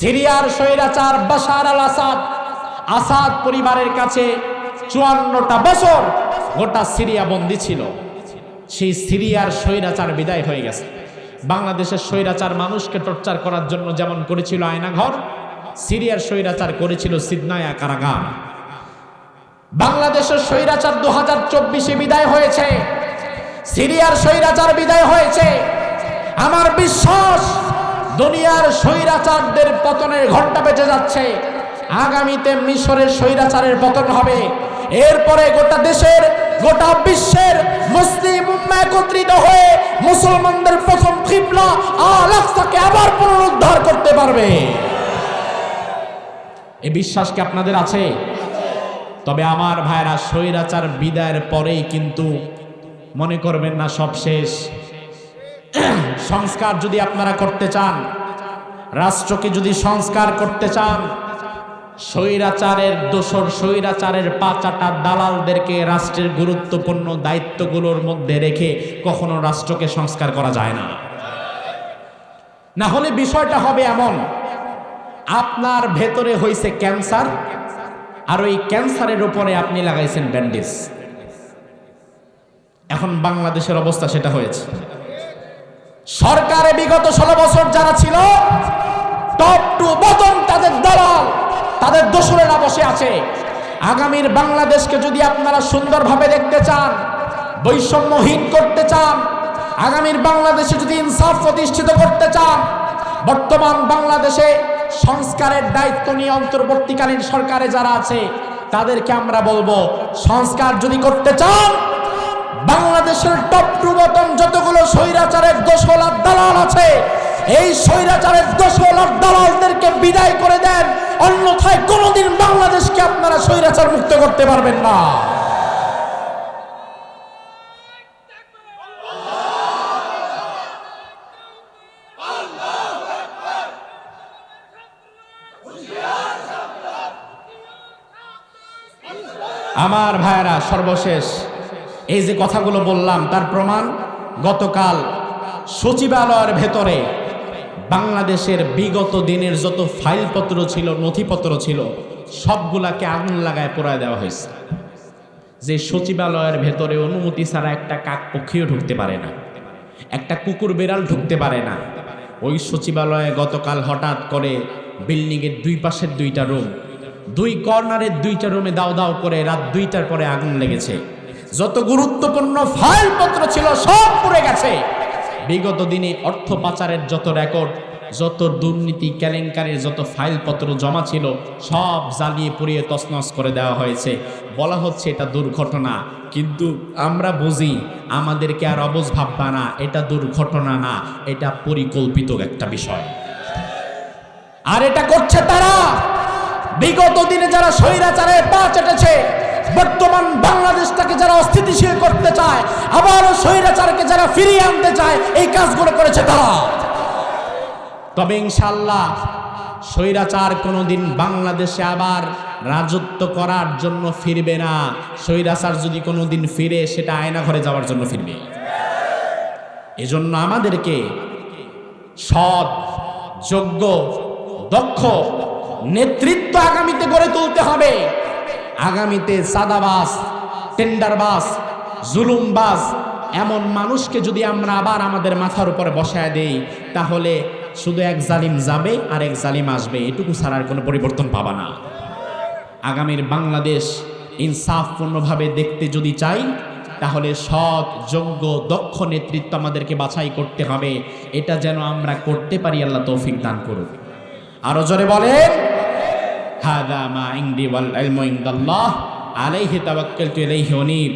সিরিয়ার স্বৈরাচার বাশার আল আসাদ, আসাদ পরিবারের কাছে 54টা বছর গোটা সিরিয়া বন্দী ছিল। সেই সিরিয়ার স্বৈরাচার বিদায় হয়ে গেছে। বাংলাদেশের স্বৈরাচার মানুষকে টর্চার করার জন্য যেমন করেছিল আয়নাঘর, সিরিয়ার স্বৈরাচার করেছিল সিদনায়া কারাগার। বাংলাদেশের স্বৈরাচার 2024-এ বিদায় হয়েছে, সিরিয়ার স্বৈরাচার বিদায় হয়েছে। আমার বিশ্বাস দুনিয়ার স্বৈরাচারদের পতনের ঘণ্টা বেজে যাচ্ছে। আগামীতে মিশরের স্বৈরাচারের পতন হবে। এরপরে গোটা দেশের, গোটা বিশ্বের মুসলিম উম্মাহ একত্রিত হয়ে মুসলমানদের প্রথম কিবলা আল আকসাকে আবার পুনরুদ্ধার করতে পারবে। এই বিশ্বাস কি আপনাদের আছে? তবে আমার ভাইরা, স্বৈরাচার বিদায়ের পরেই কিন্তু মনে করবেন না সব শেষ। সংস্কার যদি আপনারা করতে চান, রাষ্ট্রকে যদি সংস্কার করতে চান, স্বৈরাচারের দোসর, স্বৈরাচারের পাচাটা দালালদেরকে রাষ্ট্রের গুরুত্বপূর্ণ দায়িত্বগুলোর মধ্যে রেখে কখনো রাষ্ট্রকে সংস্কার করা যায় না। না হলে বিষয়টা হবে এমন, আপনার ভেতরে হয়েছে ক্যান্সার, আর ওই ক্যান্সারের উপরে আপনি লাগাইছেন ব্যান্ডেজ। এখন বাংলাদেশের অবস্থা সেটা হয়েছে। সরকারে বিগত 16 বছর যারা ছিল, টপ টু বটম তাদের দালাল, তাদের দোসরেরা বসে আছে। আগামীর বাংলাদেশকে যদি আপনারা সুন্দরভাবে দেখতে চান, বৈষম্যহীন করতে চান, আগামীর বাংলাদেশে যদি ইনসাফ প্রতিষ্ঠিত করতে চান, বর্তমান বাংলাদেশে সংস্কারের দায়িত্ব নিয়ে অন্তর্বর্তীকালীন সরকারে যারা আছে তাদেরকে আমরা বলবো, সংস্কার যদি করতে চান, বাংলাদেশের টপ টু বটম যতগুলো স্বৈরাচারের দোসল আর দালাল আছে, এই স্বৈরাচারের দোসল আর দালালদেরকে বিদায় করে দেন, অন্যথায় কোনোদিন বাংলাদেশকে আপনারা স্বৈরাচার মুক্ত করতে পারবেন না। আমার ভাইয়েরা, সর্বশেষ এই যে কথাগুলো বললাম তার প্রমাণ, গতকাল সচিবালয়ের ভেতরে বাংলাদেশের বিগত দিনের যত ফাইলপত্র ছিল, নথিপত্র ছিল, সবগুলাকে আগুন লাগায় পোড়ায় দেওয়া হয়েছে। যে সচিবালয়ের ভেতরে অনুমতি ছাড়া একটা কাকপক্ষীও ঢুকতে পারে না, একটা কুকুর বেড়াল ঢুকতে পারে না। ওই সচিবালয়ে গতকাল হঠাৎ করে বিল্ডিংয়ের দুই পাশের দুইটা রুম, দুই কর্নারের দুইটা রুমে দাও দাও করে রাত 2টার পরে আগুন লেগেছে। যত গুরুত্বপূর্ণ ফাইলপত্র ছিল সব পুড়ে গেছে। বিগত দিনে অর্থ পাচারের যত রেকর্ড, যত দুর্নীতি কেলেঙ্কারির যত ফাইলপত্র জমা ছিল সব জ্বালিয়ে পুড়িয়ে তছনছ করে দেওয়া হয়েছে। বলা হচ্ছে এটা দুর্ঘটনা, কিন্তু আমরা বুঝি, আমাদেরকে আর অবুঝ ভাববা না, এটা দুর্ঘটনা না, এটা পরিকল্পিত একটা বিষয়। আর এটা করছে তারা, বিগত দিনে যারা স্বৈরাচারের পা চেটেছে, বর্তমান বাংলাদেশটাকে যারা অস্থিতিশীল করতে চায়, আবারও স্বৈরাচারকে যারা ফিরিয়ে আনতে চায়, এই কাজগুলো করেছে তারা। তবে ইনশাআল্লাহ স্বৈরাচার কোনোদিন বাংলাদেশে আবার রাজত্ব করার জন্য ফিরবে না। স্বৈরাচার যদি কোনোদিন ফিরে, সেটা আয়না ঘরে যাওয়ার জন্য ফিরবে। এজন্য আমাদেরকে সৎ, যোগ্য, দক্ষ নেতৃত্ব আগামীতে গড়ে তুলতে হবে। আগামীতে সাদাবাজ, টেন্ডারবাজ, জুলুমবাজ এমন মানুষকে যদি আমরা আবার আমাদের মাথার উপরে বসায় দেই, তাহলে শুধু এক জালিম যাবে আর এক জালিম আসবে, এটুকু ছাড়া আর কোনো পরিবর্তন পাবা না। আগামীর বাংলাদেশ ইনসাফপূর্ণভাবে দেখতে যদি চাই, তাহলে সৎ, যোগ্য, দক্ষ নেতৃত্ব আমাদেরকে বাছাই করতে হবে। এটা যেন আমরা করতে পারি, আল্লাহ তৌফিক দান করুন। আরো জোরে বলেন, হাদা মা ইনদি ওয়াল ইলমু ইনদাল্লাহ আলাইহি তাওয়াক্কালতু ইলাইহি উনীব।